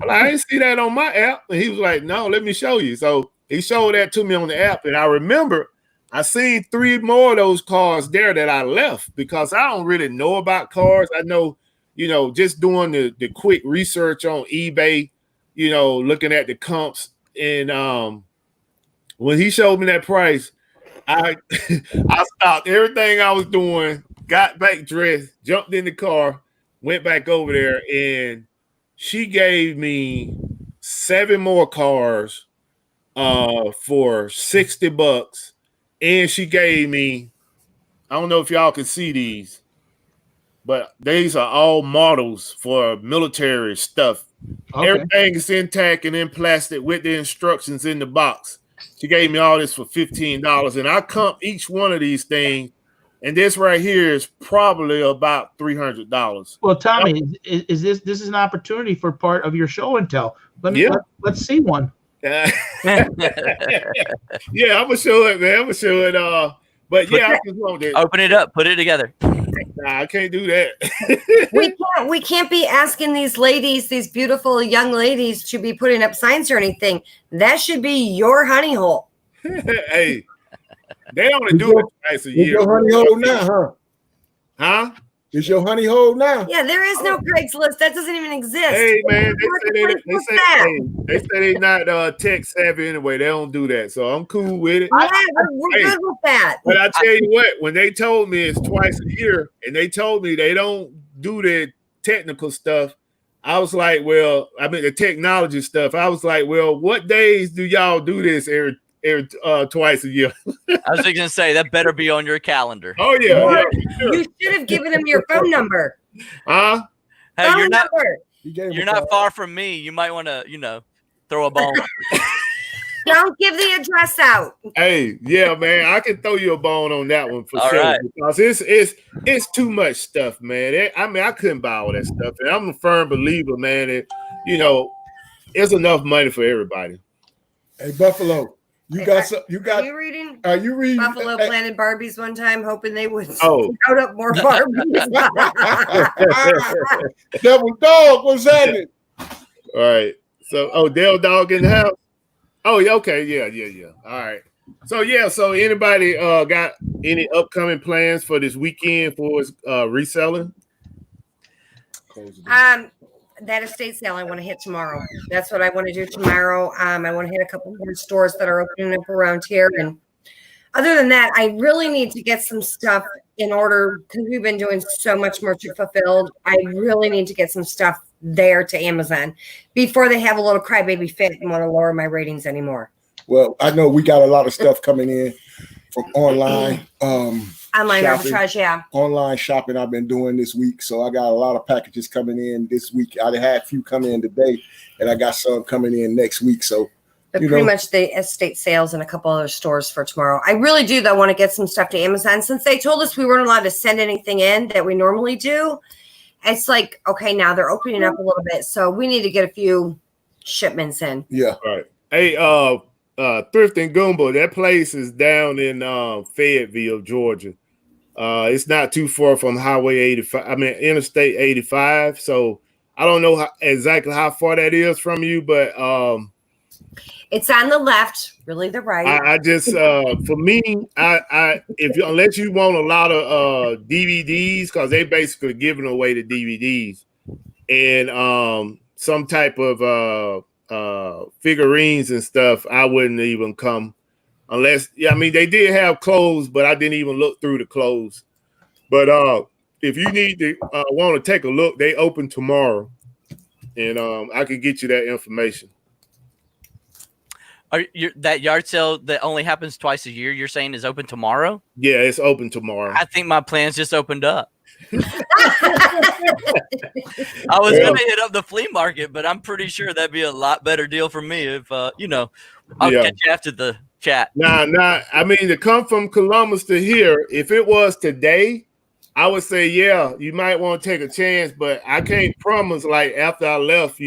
Speaker 1: I didn't see that on my app. And he was like, no, let me show you. So he showed that to me on the app. And I remember I seen 3 more of those cars there that I left because I don't really know about cars. I know, just doing the quick research on eBay, looking at the comps. And when he showed me that price, I I stopped everything I was doing, got back dressed, jumped in the car, went back over there, and she gave me 7 more cars for $60. And she gave me, I don't know if y'all can see these, but these are all models for military stuff. Okay. Everything is intact and in plastic with the instructions in the box. She gave me all this for $15, and I comp each one of these things, and this right here is probably about $300.
Speaker 5: Well, Tommy, is this is an opportunity for part of your show and tell? Let's see one.
Speaker 1: Yeah, I'm gonna show it, man. I'm gonna show it. But I just want to
Speaker 2: open it up, put it together.
Speaker 1: Nah, I can't do that.
Speaker 4: We can't be asking these ladies, these beautiful young ladies, to be putting up signs or anything. That should be your honey hole.
Speaker 1: Hey, they only do it twice a year.
Speaker 3: Your honey hole now, huh?
Speaker 1: Huh?
Speaker 3: Is your honey hole now?
Speaker 4: Yeah, there is no Craigslist. That doesn't even exist.
Speaker 1: Hey, man, they say they not tech savvy anyway. They don't do that, so I'm cool with it.
Speaker 4: Yeah, we're good with that.
Speaker 1: But I tell you what, when they told me it's twice a year, and they told me they don't do the technical stuff, I was like, well, I mean the technology stuff. I was like, well, what days do y'all do this every twice a year?
Speaker 2: I was going to say that better be on your calendar.
Speaker 1: Oh yeah,
Speaker 4: sure. You should have given him your phone number.
Speaker 1: Huh?
Speaker 2: Hey, you're not far from me. You might want to, throw a bone.
Speaker 4: Don't give the address out.
Speaker 1: Hey, yeah, man, I can throw you a bone on that one for sure.
Speaker 2: Right.
Speaker 1: Because it's too much stuff, man. I couldn't buy all that stuff, and I'm a firm believer, man. That it's enough money for everybody.
Speaker 3: Hey, Buffalo. Are you reading
Speaker 4: Buffalo planted Barbies one time, hoping they would out up more Barbies.
Speaker 3: Devil Dog, what's happening?
Speaker 1: All right. So, Devil Dog in the house. Oh, yeah. Okay. Yeah. All right. So anybody got any upcoming plans for this weekend for reselling?
Speaker 4: That estate sale I want to hit tomorrow. That's what I want to do tomorrow. I want to hit a couple more stores that are opening up around here. And other than that, I really need to get some stuff in order because we've been doing so much merchant fulfilled. I really need to get some stuff there to Amazon before they have a little crybaby fit and want to lower my ratings anymore.
Speaker 3: Well, I know we got a lot of stuff coming in from online.
Speaker 4: Online arbitrage, yeah.
Speaker 3: Online shopping I've been doing this week. So I got a lot of packages coming in this week. I had a few come in today, and I got some coming in next week. So
Speaker 4: pretty much the estate sales and a couple other stores for tomorrow. I really do, though, want to get some stuff to Amazon. Since they told us we weren't allowed to send anything in that we normally do, it's like, okay, now they're opening up a little bit. So we need to get a few shipments in.
Speaker 3: Yeah.
Speaker 1: Right. Hey, Thrift and Goomba, that place is down in Fayetteville, Georgia. It's not too far from Highway 85. I mean, Interstate 85. So I don't know exactly how far that is from you, but
Speaker 4: it's on the left, really the right.
Speaker 1: I just for me, unless you want a lot of DVDs, because they basically giving away the DVDs and some type of figurines and stuff, I wouldn't even come. Unless, they did have clothes, but I didn't even look through the clothes. But if you need to want to take a look, they open tomorrow, and I can get you that information.
Speaker 2: That yard sale that only happens twice a year, you're saying is open tomorrow?
Speaker 1: Yeah, it's open tomorrow.
Speaker 2: I think my plans just opened up. I was going to hit up the flea market, but I'm pretty sure that'd be a lot better deal for me if, I'll catch you after the chat.
Speaker 1: I mean, to come from Columbus to here, if it was today, I would say, yeah, you might want to take a chance, but I can't promise, like, after I left,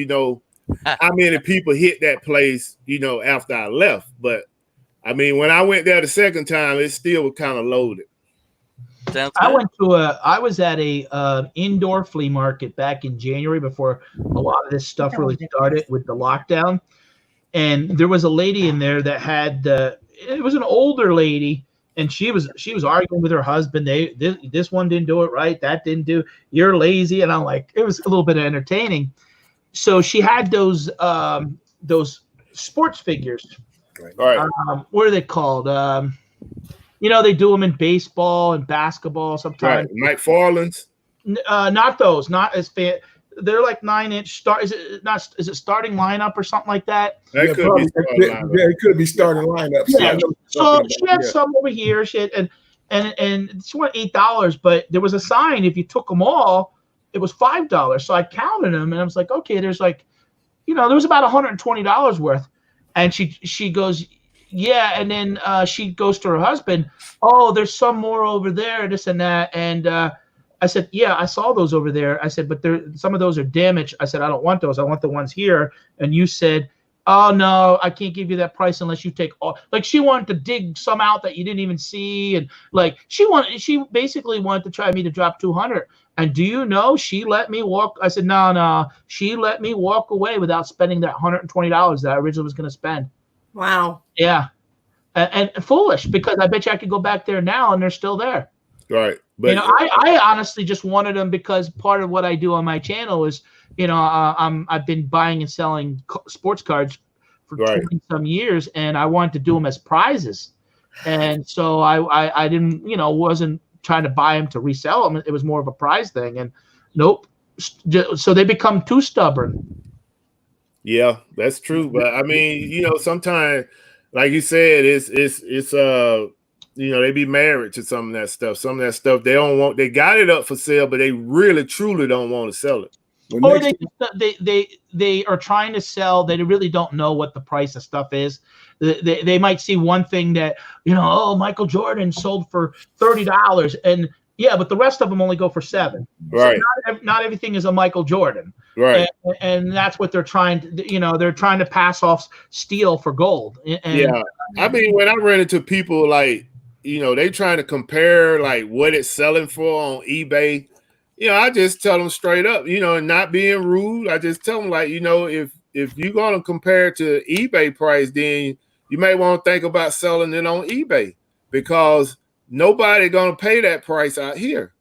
Speaker 1: how many people hit that place, after I left. But, I mean, when I went there the second time, it still was kind of loaded.
Speaker 5: I was at a indoor flea market back in January before a lot of this stuff really started with the lockdown. And there was a lady in there that had it was an older lady, and she was arguing with her husband. This one didn't do it right, that didn't do. You're lazy, and I'm like, it was a little bit entertaining. So she had those sports figures.
Speaker 1: Right.
Speaker 5: What are they called? You know, they do them in baseball and basketball sometimes.
Speaker 1: Right, Mike Farland's.
Speaker 5: Not those, not as fan. They're like 9-inch start. Is it not? Is it starting lineup or something like that?
Speaker 1: That could be starting lineup.
Speaker 3: Yeah, it could be starting lineups.
Speaker 5: Yeah. So she had some over here. She had, and she went $8, but there was a sign if you took them all, it was $5. So I counted them, and I was like, okay, there's like, you know, there was about $120 worth. And she goes, yeah, and then she goes to her husband, oh, there's some more over there, this and that, and I said, yeah, I saw those over there. I said, but some of those are damaged. I said, I don't want those. I want the ones here. And you said, oh, no, I can't give you that price unless you take all. Like, she wanted to dig some out that you didn't even see. And, like, she basically wanted to try me to drop 200. And do you know, she let me walk. I said, no. She let me walk away without spending that $120 that I originally was going to spend.
Speaker 4: Wow.
Speaker 5: Yeah. And foolish, because I bet you I could go back there now and they're still there.
Speaker 1: Right. But,
Speaker 5: you know, I honestly just wanted them because part of what I do on my channel is, you know, I've been buying and selling sports cards for 20 some years, and I wanted to do them as prizes. And so I didn't, you know, wasn't trying to buy them to resell them. It was more of a prize thing. And nope. So they become too stubborn.
Speaker 1: Yeah, that's true. But I mean, you know, sometimes, like you said, it's you know, they be married to some of that stuff. Some of that stuff they don't want. They got it up for sale, but they really truly don't want to sell it.
Speaker 5: Or they are trying to sell. They really don't know what the price of stuff is. They might see one thing that, you know, oh, Michael Jordan sold for $30, and yeah, but the rest of them only go for $7.
Speaker 1: Right.
Speaker 5: So not everything is a Michael Jordan.
Speaker 1: Right.
Speaker 5: And that's what they're trying to, you know, they're trying to pass off steel for gold. And,
Speaker 1: yeah. I mean, when I run into people like, you know, they trying to compare like what it's selling for on eBay. You know, I just tell them straight up, you know, and not being rude. I just tell them, like, you know, if you're going to compare it to eBay price, then you may want to think about selling it on eBay, because nobody going to pay that price out here.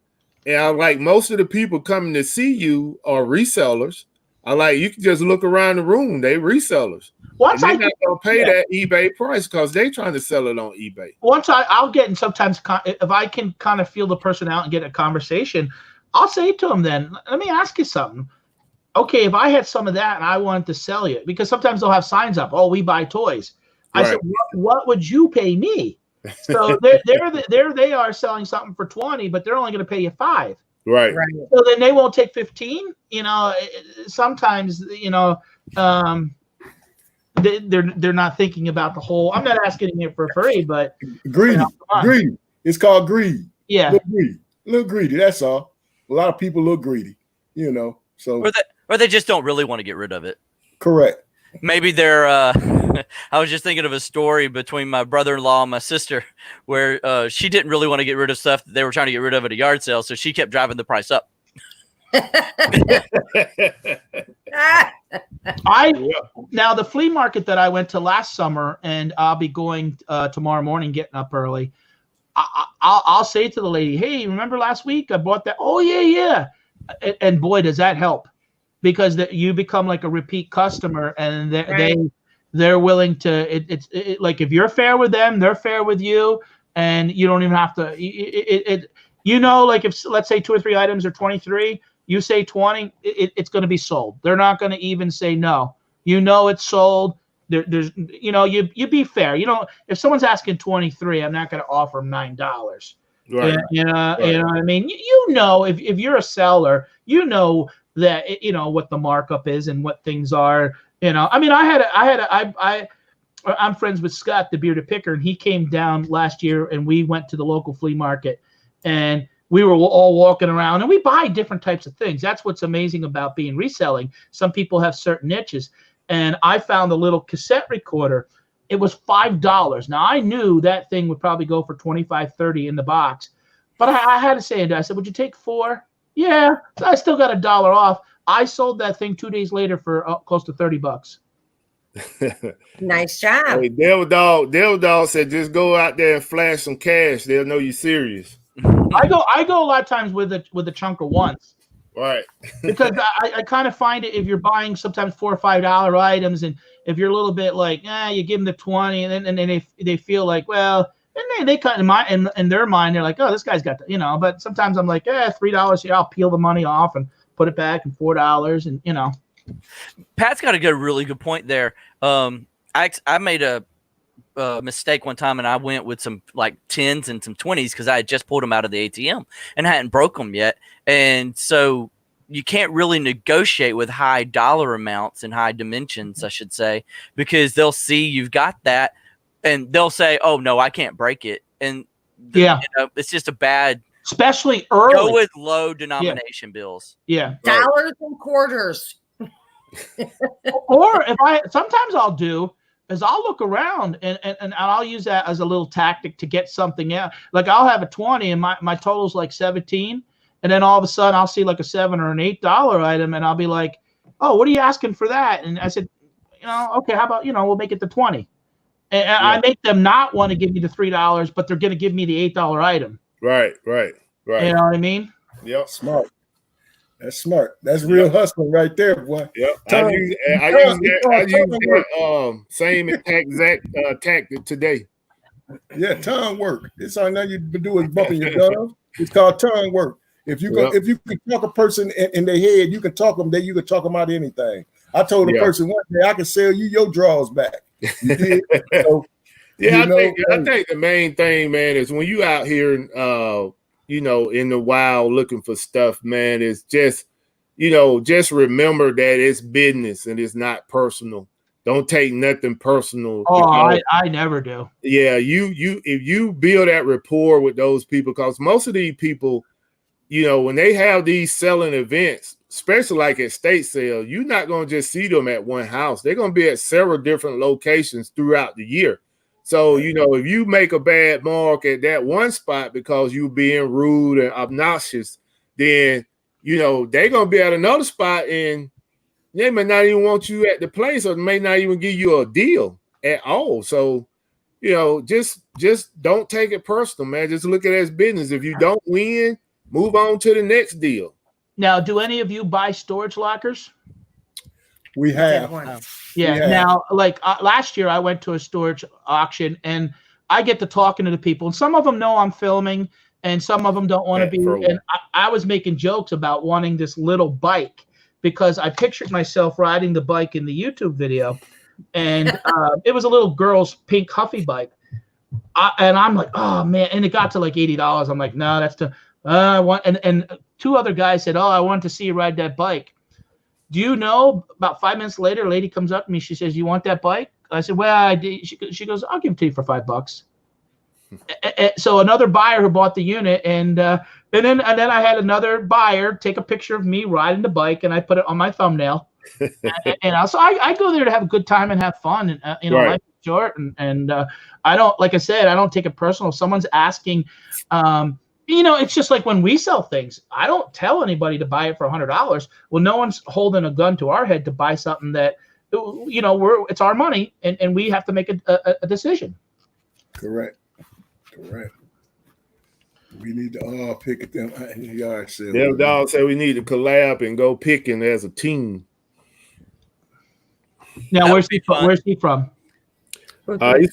Speaker 1: And I like, most of the people coming to see you are resellers. I like, you can just look around the room. They resellers. Once they're not going to pay that eBay price because they're trying to sell it on eBay.
Speaker 5: Once I'll get in, sometimes if I can kind of feel the person out and get a conversation, I'll say to them, then, let me ask you something. Okay, if I had some of that and I wanted to sell you, because sometimes they'll have signs up, oh, we buy toys. I said, what would you pay me? So they are selling something for 20, but they're only going to pay you 5.
Speaker 1: Right.
Speaker 5: So then they won't take 15. You know, sometimes, you know, they're not thinking about the whole. I'm not asking it for free, but
Speaker 3: greedy. Greedy. It's called greed.
Speaker 5: Yeah.
Speaker 3: Look greedy. That's all. A lot of people look greedy, you know. So
Speaker 2: or they just don't really want to get rid of it.
Speaker 3: Correct.
Speaker 2: Maybe they're I was just thinking of a story between my brother-in-law and my sister where she didn't really want to get rid of stuff that they were trying to get rid of at a yard sale, so she kept driving the price up.
Speaker 5: Now the flea market that I went to last summer, and I'll be going tomorrow morning, getting up early. I'll say to the lady, hey, remember last week I bought that? Oh, yeah. And boy, does that help, because you become like a repeat customer, and they're willing to, it's like, if you're fair with them, they're fair with you, and you don't even have to, you know, like if, let's say 2 or 3 items are 23, you say 20, it's going to be sold. They're not going to even say no. You know, it's sold. There's, you know, you be fair. You know, if someone's asking 23, I'm not going to offer them $9.
Speaker 1: Right.
Speaker 5: You know what I mean? You know, if you're a seller, you know that, you know, what the markup is and what things are. You know, I mean, I'm friends with Scott, the bearded picker, and he came down last year, and we went to the local flea market, and we were all walking around, and we buy different types of things. That's what's amazing about being reselling. Some people have certain niches. And I found a little cassette recorder. It was $5. Now, I knew that thing would probably go for $25, $30 in the box. But I had to say it. I said, would you take 4? Yeah. So I still got $1 off. I sold that thing 2 days later for close to $30.
Speaker 4: Nice job.
Speaker 1: Hey, Devil Dog said, just go out there and flash some cash. They'll know you're serious.
Speaker 5: I go a lot of times with a chunk of ones.
Speaker 1: Right.
Speaker 5: Because I kind of find it, if you're buying sometimes $4 or $5 items, and if you're a little bit like, you give them the 20, and then they feel like, well, and they kind of in their mind, they're like, oh, this guy's got the, but sometimes I'm like, $3 here, I'll peel the money off and put it back, and $4, and
Speaker 2: Pat's got a really good point there. I made a mistake one time, and I went with some like 10s and some 20s because I had just pulled them out of the ATM and hadn't broke them yet. And so you can't really negotiate with high dollar amounts and high dimensions, I should say, because they'll see you've got that and they'll say, oh no, I can't break it. And it's just a bad,
Speaker 5: especially early.
Speaker 2: Go with low denomination bills.
Speaker 5: Yeah.
Speaker 4: Dollars and quarters.
Speaker 5: Or sometimes I'll do is I'll look around and I'll use that as a little tactic to get something out. Like I'll have a 20 and my total's like 17. And then all of a sudden I'll see like a $7 or an $8 item and I'll be like, oh, what are you asking for that? And I said, okay, how about, we'll make it the 20. And I make them not want to give me the $3, but they're going to give me the $8 item.
Speaker 1: Right.
Speaker 5: You know what I mean?
Speaker 1: Yep.
Speaker 3: Smart. That's smart. That's real hustling right there, boy.
Speaker 1: Yep. I use that same exact tactic today.
Speaker 3: Yeah, tongue work. It's all nothing you do is bumping your gums. It's called tongue work. If you can talk a person in their head, you can talk them. Then you can talk them out of anything. I told a person one day I can sell you your drawers back. You did? So,
Speaker 1: I think the main thing, man, is when you out here, in the wild looking for stuff, man, is just, just remember that it's business and it's not personal. Don't take nothing personal.
Speaker 5: Oh, I never do.
Speaker 1: Yeah, if you build that rapport with those people, because most of these people, when they have these selling events, especially like at state sale, you're not going to just see them at one house. They're going to be at several different locations throughout the year. So, if you make a bad mark at that one spot because you being rude and obnoxious, then, they're going to be at another spot and they may not even want you at the place or may not even give you a deal at all. So, just don't take it personal, man. Just look at it as business. If you don't win, move on to the next deal.
Speaker 5: Now, do any of you buy storage lockers?
Speaker 3: We have.
Speaker 5: Yeah. Now, like last year, I went to a storage auction and I get to talking to the people. And some of them know I'm filming and some of them don't want to be. And I was making jokes about wanting this little bike because I pictured myself riding the bike in the YouTube video. And it was a little girl's pink Huffy bike. And I'm like, oh, man. And it got to like $80. I'm like, no, that's too. And two other guys said, oh, I wanted to see you ride that bike. Do you know, about 5 minutes later, a lady comes up to me. She says, you want that bike? I said, well, I did. She goes, I'll give it to you for $5. So another buyer who bought the unit. And then I had another buyer take a picture of me riding the bike, and I put it on my thumbnail. and so I go there to have a good time and have fun. And,
Speaker 1: right.
Speaker 5: Life is short. And I don't, like I said, I don't take it personal. If someone's asking, it's just like when we sell things, I don't tell anybody to buy it for $100. Well, no one's holding a gun to our head to buy something that, it's our money and we have to make a decision.
Speaker 3: Correct. We need to all pick at them in the yard sale.
Speaker 1: Them dogs say we need to collab and go picking as a team.
Speaker 5: Now, where's he from?
Speaker 1: He's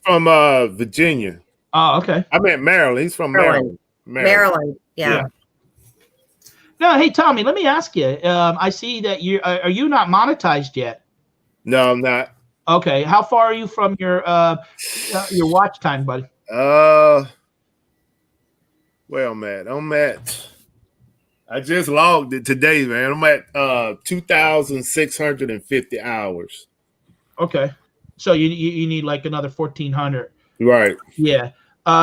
Speaker 1: from Virginia.
Speaker 5: Oh, okay.
Speaker 1: I meant Maryland. He's from Maryland.
Speaker 4: Maryland. Yeah.
Speaker 5: No, hey Tommy, let me ask you. I see that are you not monetized yet?
Speaker 1: No, I'm not.
Speaker 5: Okay, how far are you from your watch time, buddy?
Speaker 1: Well, man, I just logged it today, man. I'm at 2,650 hours.
Speaker 5: Okay, so you need like another 1,400.
Speaker 1: Right.
Speaker 5: Yeah.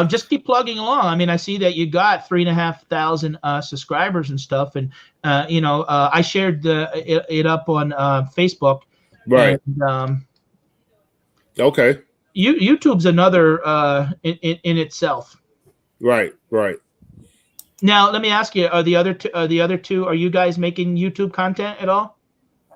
Speaker 5: Just keep plugging along. I mean, I see that you got 3,500 subscribers and stuff, and I shared it up on Facebook.
Speaker 1: Right.
Speaker 5: And,
Speaker 1: okay.
Speaker 5: YouTube's another in itself.
Speaker 1: Right.
Speaker 5: Now, let me ask you: Are the other two? Are you guys making YouTube content at all?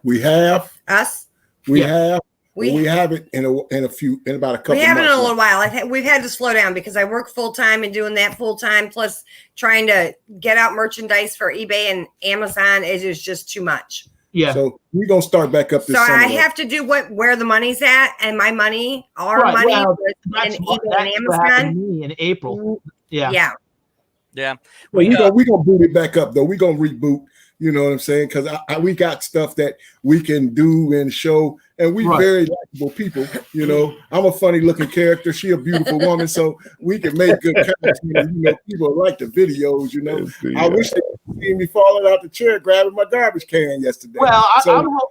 Speaker 3: We have
Speaker 4: us.
Speaker 3: We have. We have it in about a couple.
Speaker 4: We haven't
Speaker 3: months
Speaker 4: in a little while. We've had to slow down because I work full time and doing that full time, plus trying to get out merchandise for eBay and Amazon. It is just too much.
Speaker 5: Yeah.
Speaker 3: So we're gonna start back up this
Speaker 4: So
Speaker 3: summer.
Speaker 4: I have to do where the money's at, and my money, our money,
Speaker 5: well,
Speaker 4: was
Speaker 5: that's
Speaker 4: in
Speaker 5: what
Speaker 4: eBay and
Speaker 5: happened to
Speaker 4: Amazon.
Speaker 5: me in April. Yeah.
Speaker 2: Yeah.
Speaker 3: We're gonna boot it back up though. We're gonna reboot. You know what I'm saying? Because we got stuff that we can do and show, and we very likable people. You know, I'm a funny looking character. She a beautiful woman, so we can make good content. You know, people like the videos. You know, I wish they could see me falling out the chair grabbing my garbage can yesterday.
Speaker 5: Well,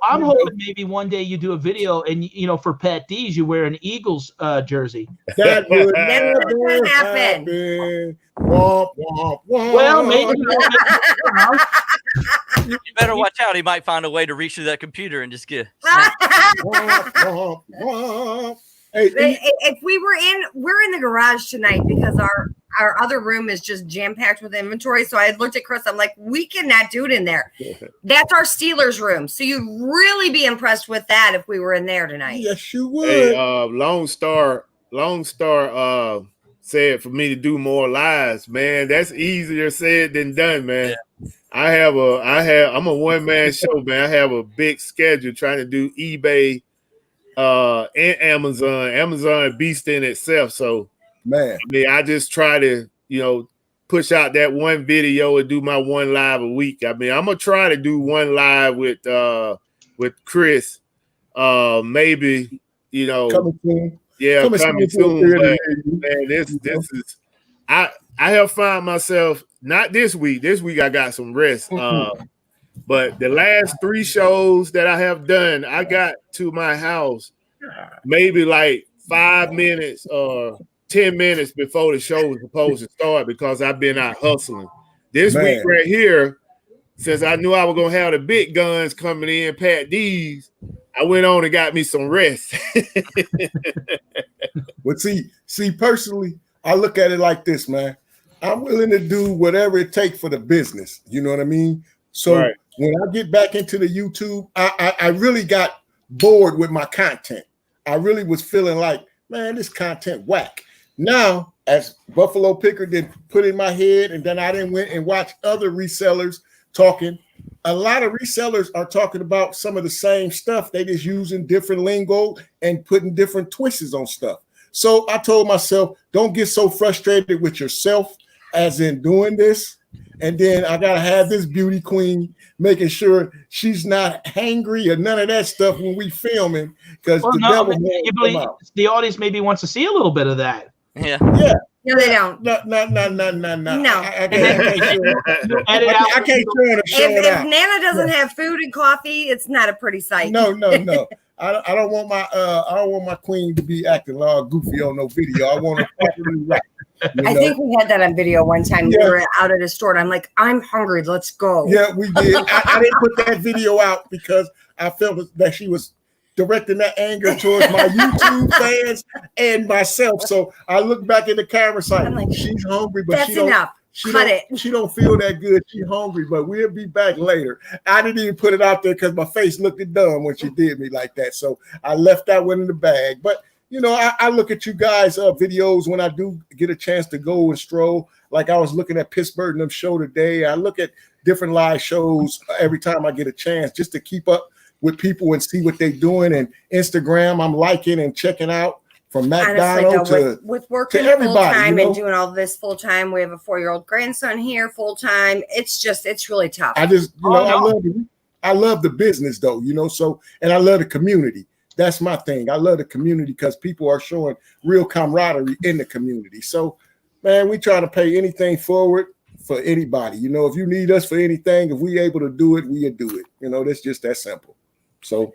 Speaker 5: I'm hoping maybe one day you do a video and for PatDees you wear an Eagles jersey.
Speaker 3: That would
Speaker 4: never happen.
Speaker 3: Womp, womp, womp.
Speaker 5: Well, maybe.
Speaker 2: You better watch out. He might find a way to reach through that computer and just get.
Speaker 3: Womp, womp. Hey,
Speaker 4: if we're in the garage tonight because our other room is just jam packed with inventory. So I looked at Chris. I'm like, we cannot do it in there. That's our Steelers room. So you'd really be impressed with that if we were in there tonight.
Speaker 3: Yes, you would.
Speaker 1: Hey, Lone Star said for me to do more lives, man. That's easier said than done, man. Yeah. I'm a one-man show, man. I have a big schedule trying to do eBay and Amazon. Amazon beast in itself. So
Speaker 3: man,
Speaker 1: I mean, I just try to, push out that one video and do my one live a week. I mean, I'm gonna try to do one live with Chris. Maybe,
Speaker 3: coming soon.
Speaker 1: Yeah, coming soon. But, man, this is I have found myself not this week. This week I got some rest. But the last 3 shows that I have done, I got to my house maybe like 5 minutes or 10 minutes before the show was supposed to start because I've been out hustling. This week right here, since I knew I was gonna have the big guns coming in, PatDees, I went on and got me some rest.
Speaker 3: But see, personally, I look at it like this, man. I'm willing to do whatever it takes for the business. You know what I mean? So when I get back into the YouTube, I really got bored with my content. I really was feeling like, man, this content whack. Now, as Buffalo Picker did put in my head, and then I didn't went and watch other resellers talking. A lot of resellers are talking about some of the same stuff. They just using different lingo and putting different twists on stuff. So I told myself, don't get so frustrated with yourself as in doing this. And then I got to have this beauty queen making sure she's not hangry or none of that stuff when we filming. Because
Speaker 5: the audience maybe wants to see a little bit of that.
Speaker 2: Yeah.
Speaker 3: Yeah.
Speaker 4: No, they don't.
Speaker 3: No.
Speaker 4: No.
Speaker 3: I can't show it out.
Speaker 4: If Nana doesn't have food and coffee, it's not a pretty sight.
Speaker 3: No. I don't want my queen to be acting all goofy on no video. I want her properly right.
Speaker 4: I think we had that on video one time. We were out at a store and I'm like, I'm hungry. Let's go.
Speaker 3: Yeah, we did. I didn't put that video out because I felt that she was directing that anger towards my YouTube fans and myself. So I look back in the camera like, she's hungry, but
Speaker 4: that's enough.
Speaker 3: She don't feel that good. She's hungry, but we'll be back later. I didn't even put it out there because my face looked dumb when she did me like that. So I left that one in the bag. But I look at you guys' videos when I do get a chance to go and stroll. Like I was looking at Pittsburgh and them show today. I look at different live shows every time I get a chance just to keep up with people and see what they're doing. And Instagram, I'm liking and checking out from McDonald's
Speaker 4: with working full time and doing all this full time. We have a 4-year-old grandson here full time. It's really tough.
Speaker 3: I just, I love the business though, so, and I love the community. That's my thing. I love the community because people are showing real camaraderie in the community. So, man, we try to pay anything forward for anybody. If you need us for anything, if we able to do it, we'll do it. That's just that simple. So,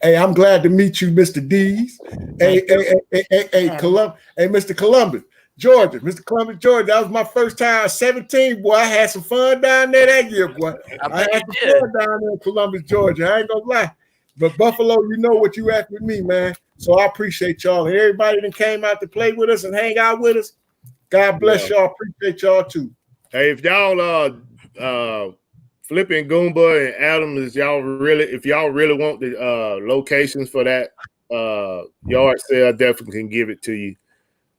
Speaker 3: hey, I'm glad to meet you, Mr. Dees. Hey, Mr. Columbus, Georgia. Mr. Columbus, Georgia. That was my first time, 17, boy. I had some fun down there that year, boy. I had some fun down there in Columbus, Georgia. I ain't gonna lie. But Buffalo, you know what you act with me, man. So I appreciate y'all. And everybody that came out to play with us and hang out with us, God bless y'all. Appreciate y'all too.
Speaker 1: Hey, if y'all Flipping Goomba and Adam, if y'all really want the locations for that yard sale, I definitely can give it to you.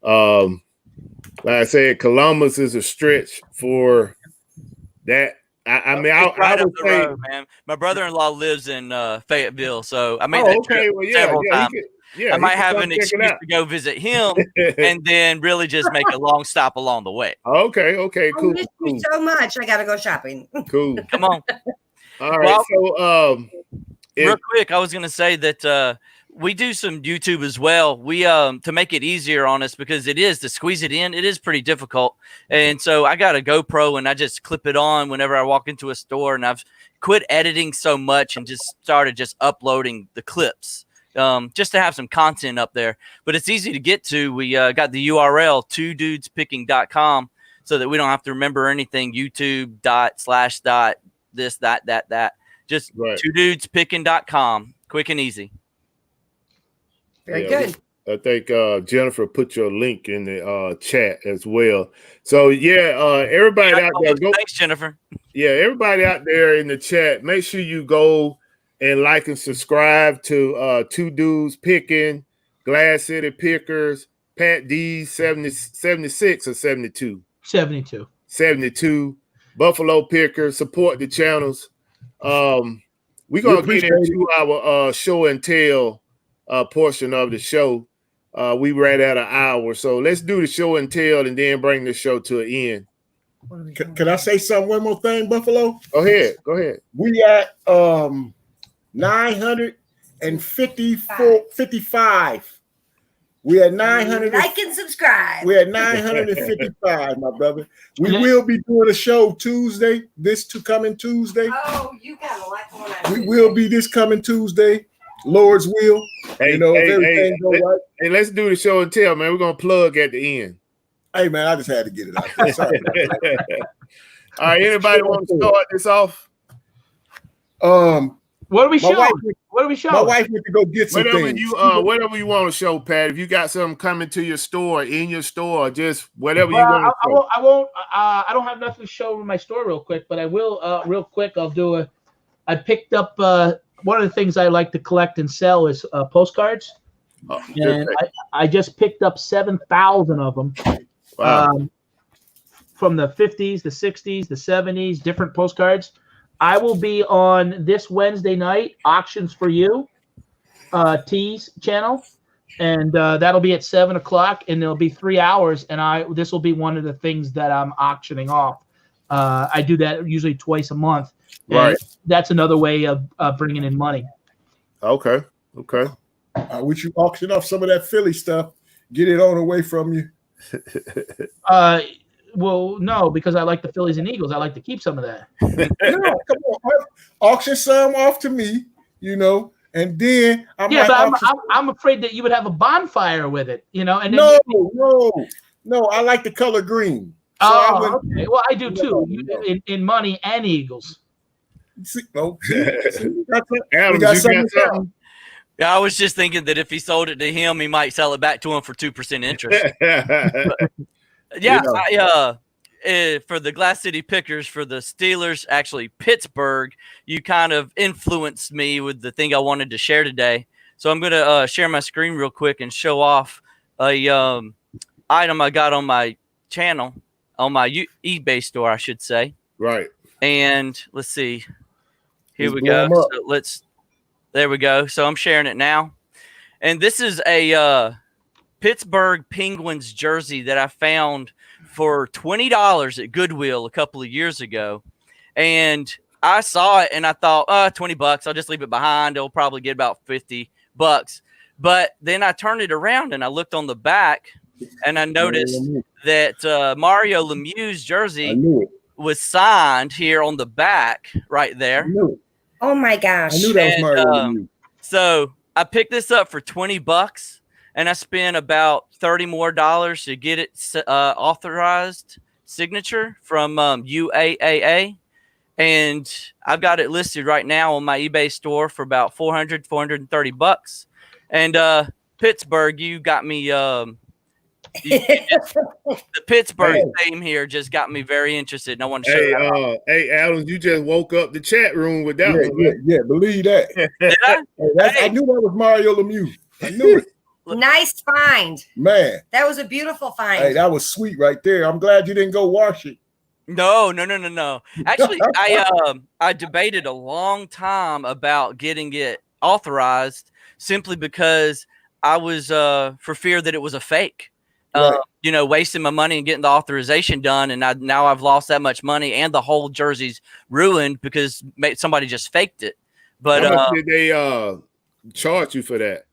Speaker 1: Like I said, Columbus is a stretch for that. I mean,
Speaker 2: right
Speaker 1: I
Speaker 2: up
Speaker 1: would
Speaker 2: the
Speaker 1: say,
Speaker 2: road, man. My brother-in-law lives in Fayetteville, so I made
Speaker 1: oh,
Speaker 2: that
Speaker 1: okay,
Speaker 2: trip
Speaker 1: well,
Speaker 2: several times.
Speaker 1: Yeah,
Speaker 2: I
Speaker 1: he
Speaker 2: might
Speaker 1: can
Speaker 2: have
Speaker 1: come
Speaker 2: an
Speaker 1: check it
Speaker 2: excuse
Speaker 1: out.
Speaker 2: to go visit him, and then really just make a long stop along the way.
Speaker 1: Okay, cool,
Speaker 4: I miss you so much. I gotta go shopping.
Speaker 1: cool.
Speaker 2: Come on.
Speaker 1: All right,
Speaker 2: Well,
Speaker 1: so
Speaker 2: real quick, I was going to say that we do some YouTube as well. We to make it easier on us, because it is to squeeze it in. It is pretty difficult, and so I got a GoPro and I just clip it on whenever I walk into a store. And I've quit editing so much and just started just uploading the clips, just to have some content up there. But it's easy to get to. We got the URL 2dudespicking.com, so that we don't have to remember anything. YouTube./ this, that. Just
Speaker 1: right.
Speaker 2: 2dudespicking.com. Quick and easy.
Speaker 4: Very good.
Speaker 1: I think Jennifer put your link in the chat as well. So everybody out there,
Speaker 2: thanks, Jennifer.
Speaker 1: Yeah, everybody out there in the chat, make sure you go and like and subscribe to 2 Dudes Picking, Glass City Pickers, PatDees 76 or 72?
Speaker 5: 72.
Speaker 1: 72. Buffalo Pickers. Support the channels. We're gonna get into our show and tell portion of the show. We right at an hour, so let's do the show and tell, and then bring the show to an end.
Speaker 3: Can I say something? One more thing, Buffalo.
Speaker 1: Go ahead.
Speaker 3: We at 955. We at 900.
Speaker 4: Like and subscribe.
Speaker 3: We're at 955, my brother. We will be doing a show Tuesday. Coming Tuesday.
Speaker 4: Oh, you got a lot going on.
Speaker 3: We will be this coming Tuesday. Lord's will. If everything goes right.
Speaker 1: Hey, let's do the show and tell, man. We're gonna plug at the end.
Speaker 3: Hey, man, I just had to get it out there. Sorry.
Speaker 1: All right, anybody want to start this off?
Speaker 5: What are we showing? What are we showing?
Speaker 3: My wife went to go get some things.
Speaker 1: Whatever you want to show, Pat. If you got something coming to your store, in your store, just whatever you want to show.
Speaker 5: I don't have nothing to show in my store real quick, but I will real quick. I picked up one of the things I like to collect and sell is postcards. And I just picked up 7,000 of them.
Speaker 1: Wow.
Speaker 5: From the 50s, the 60s, the 70s, different postcards. I will be on this Wednesday night, Auctions for You, Tees channel, and that'll be at 7 o'clock, and there'll be 3 hours, and this will be one of the things that I'm auctioning off. I do that usually twice a month.
Speaker 1: Right.
Speaker 5: That's another way of bringing in money.
Speaker 1: Okay.
Speaker 3: Would you auction off some of that Philly stuff? Get it on away from you.
Speaker 5: Well, no, because I like the Phillies and Eagles. I like to keep some of that.
Speaker 3: No, come on, auction some off to me, and then
Speaker 5: I'm afraid that you would have a bonfire with it, and then
Speaker 3: no, I like the color green.
Speaker 5: So okay. Well, I do too. In money and Eagles.
Speaker 1: Adams,
Speaker 2: Yeah, I was just thinking that if he sold it to him, he might sell it back to him for 2% interest. For the Glass City Pickers, for the Steelers, actually Pittsburgh, you kind of influenced me with the thing I wanted to share today. So I'm going to share my screen real quick and show off a item I got on my channel, on my eBay store, I should say.
Speaker 1: Right.
Speaker 2: And let's see. Here we go. So there we go. So I'm sharing it now. And this is a Pittsburgh Penguins jersey that I found for $20 at Goodwill a couple of years ago. And I saw it and I thought, $20, I'll just leave it behind. It'll probably get about $50. But then I turned it around and I looked on the back and I noticed that Mario Lemieux's jersey was signed here on the back right there.
Speaker 4: Oh my gosh.
Speaker 3: I knew that was Mario Lemieux.
Speaker 2: So I picked this up for $20. And I spent about $30 more to get it authorized signature from UAAA. And I've got it listed right now on my eBay store for about $430. And Pittsburgh, you got me. The Pittsburgh theme here just got me very interested. And I want to show you.
Speaker 1: Hey, Adams, you just woke up the chat room with that one.
Speaker 3: Yeah, believe that.
Speaker 2: Did I?
Speaker 3: I knew that was Mario Lemieux. I knew it.
Speaker 4: Nice find,
Speaker 3: man.
Speaker 4: That was a beautiful find.
Speaker 3: Hey, that was sweet right there. I'm glad you didn't go wash it.
Speaker 2: No. Actually, I debated a long time about getting it authorized simply because I was for fear that it was a fake.
Speaker 3: Right.
Speaker 2: Wasting my money and getting the authorization done, and now I've lost that much money, and the whole jersey's ruined because somebody just faked it. But
Speaker 1: how much did they charge you for that?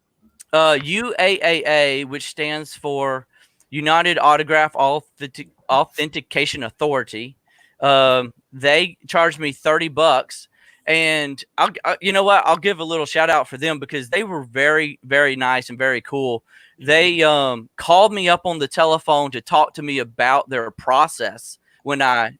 Speaker 2: UAAA, which stands for United Autograph Authentication Authority, they charged me $30, and you know what? I'll give a little shout out for them because they were very, very nice and very cool. They called me up on the telephone to talk to me about their process when I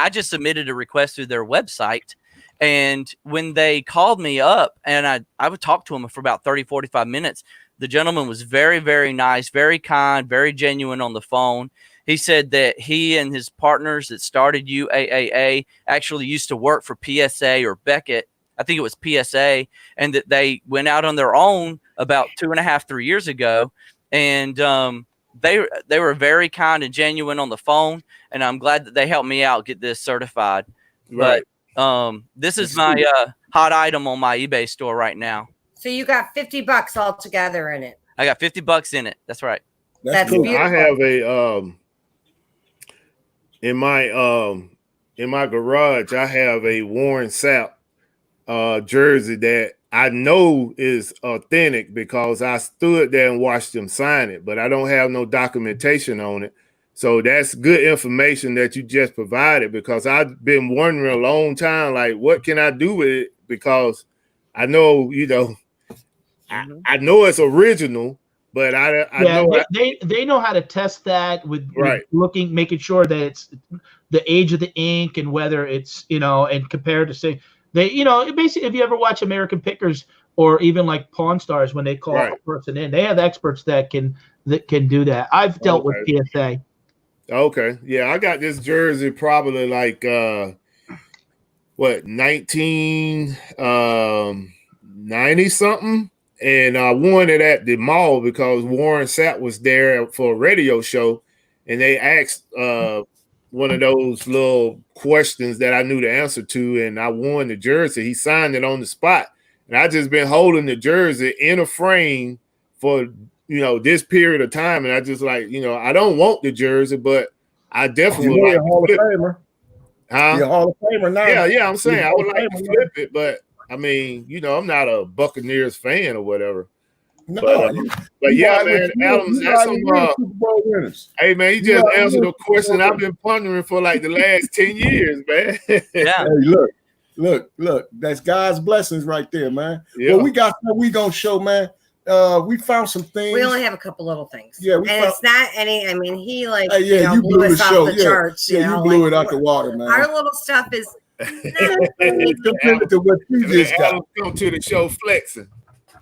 Speaker 2: just submitted a request through their website. And when they called me up and I would talk to them for about 30, 45 minutes, the gentleman was very, very nice, very kind, very genuine on the phone. He said that he and his partners that started UAAA actually used to work for PSA or Beckett. I think it was PSA, and that they went out on their own about 2.5, 3 years ago. And they were very kind and genuine on the phone. And I'm glad that they helped me out get this certified.
Speaker 1: Right.
Speaker 2: But this is my hot item on my eBay store right now.
Speaker 4: So you got $50 altogether in it.
Speaker 2: I got $50 in it. That's right.
Speaker 4: That's
Speaker 3: cool.
Speaker 4: beautiful.
Speaker 1: I have a in my garage. I have a Warren Sapp jersey that I know is authentic because I stood there and watched them sign it, but I don't have no documentation on it. So that's good information that you just provided, because I've been wondering a long time, like, what can I do with it? Because I know, I know it's original, but I know
Speaker 5: they know how to test that with making sure that it's the age of the ink and whether it's, and compared to say basically, if you ever watch American Pickers or even like Pawn Stars, when they call a person in, they have experts that can do that. I've dealt with PSA.
Speaker 1: Okay. Yeah, I got this jersey probably like 1990 something. And I won it at the mall because Warren Sapp was there for a radio show, and they asked one of those little questions that I knew the answer to, and I won the jersey. He signed it on the spot. And I just been holding the jersey in a frame for this period of time, and I just I don't want the jersey, but I definitely would like to
Speaker 3: Hall of
Speaker 1: flip it.
Speaker 3: Famer.
Speaker 1: Huh?
Speaker 3: You're a Hall of Famer now.
Speaker 1: Yeah, I'm saying I would like to flip it, but I mean, I'm not a Buccaneers fan or whatever.
Speaker 3: No,
Speaker 1: but yeah, man, Adams, that's some Super Bowl winners. Hey, man, you just answered a question I've been pondering for like the last 10 years, man.
Speaker 2: Yeah.
Speaker 3: Hey, look, that's God's blessings right there, man.
Speaker 1: Yeah.
Speaker 3: Well, we got what we gonna show, man. We found some things.
Speaker 4: We only have a couple little things.
Speaker 3: Yeah,
Speaker 4: it's not any. I mean, he
Speaker 3: you
Speaker 4: blew us off the charts.
Speaker 3: Yeah, you blew it out the water, man.
Speaker 4: Our little stuff is
Speaker 3: compared to what you just got.
Speaker 1: Come to the show flexing.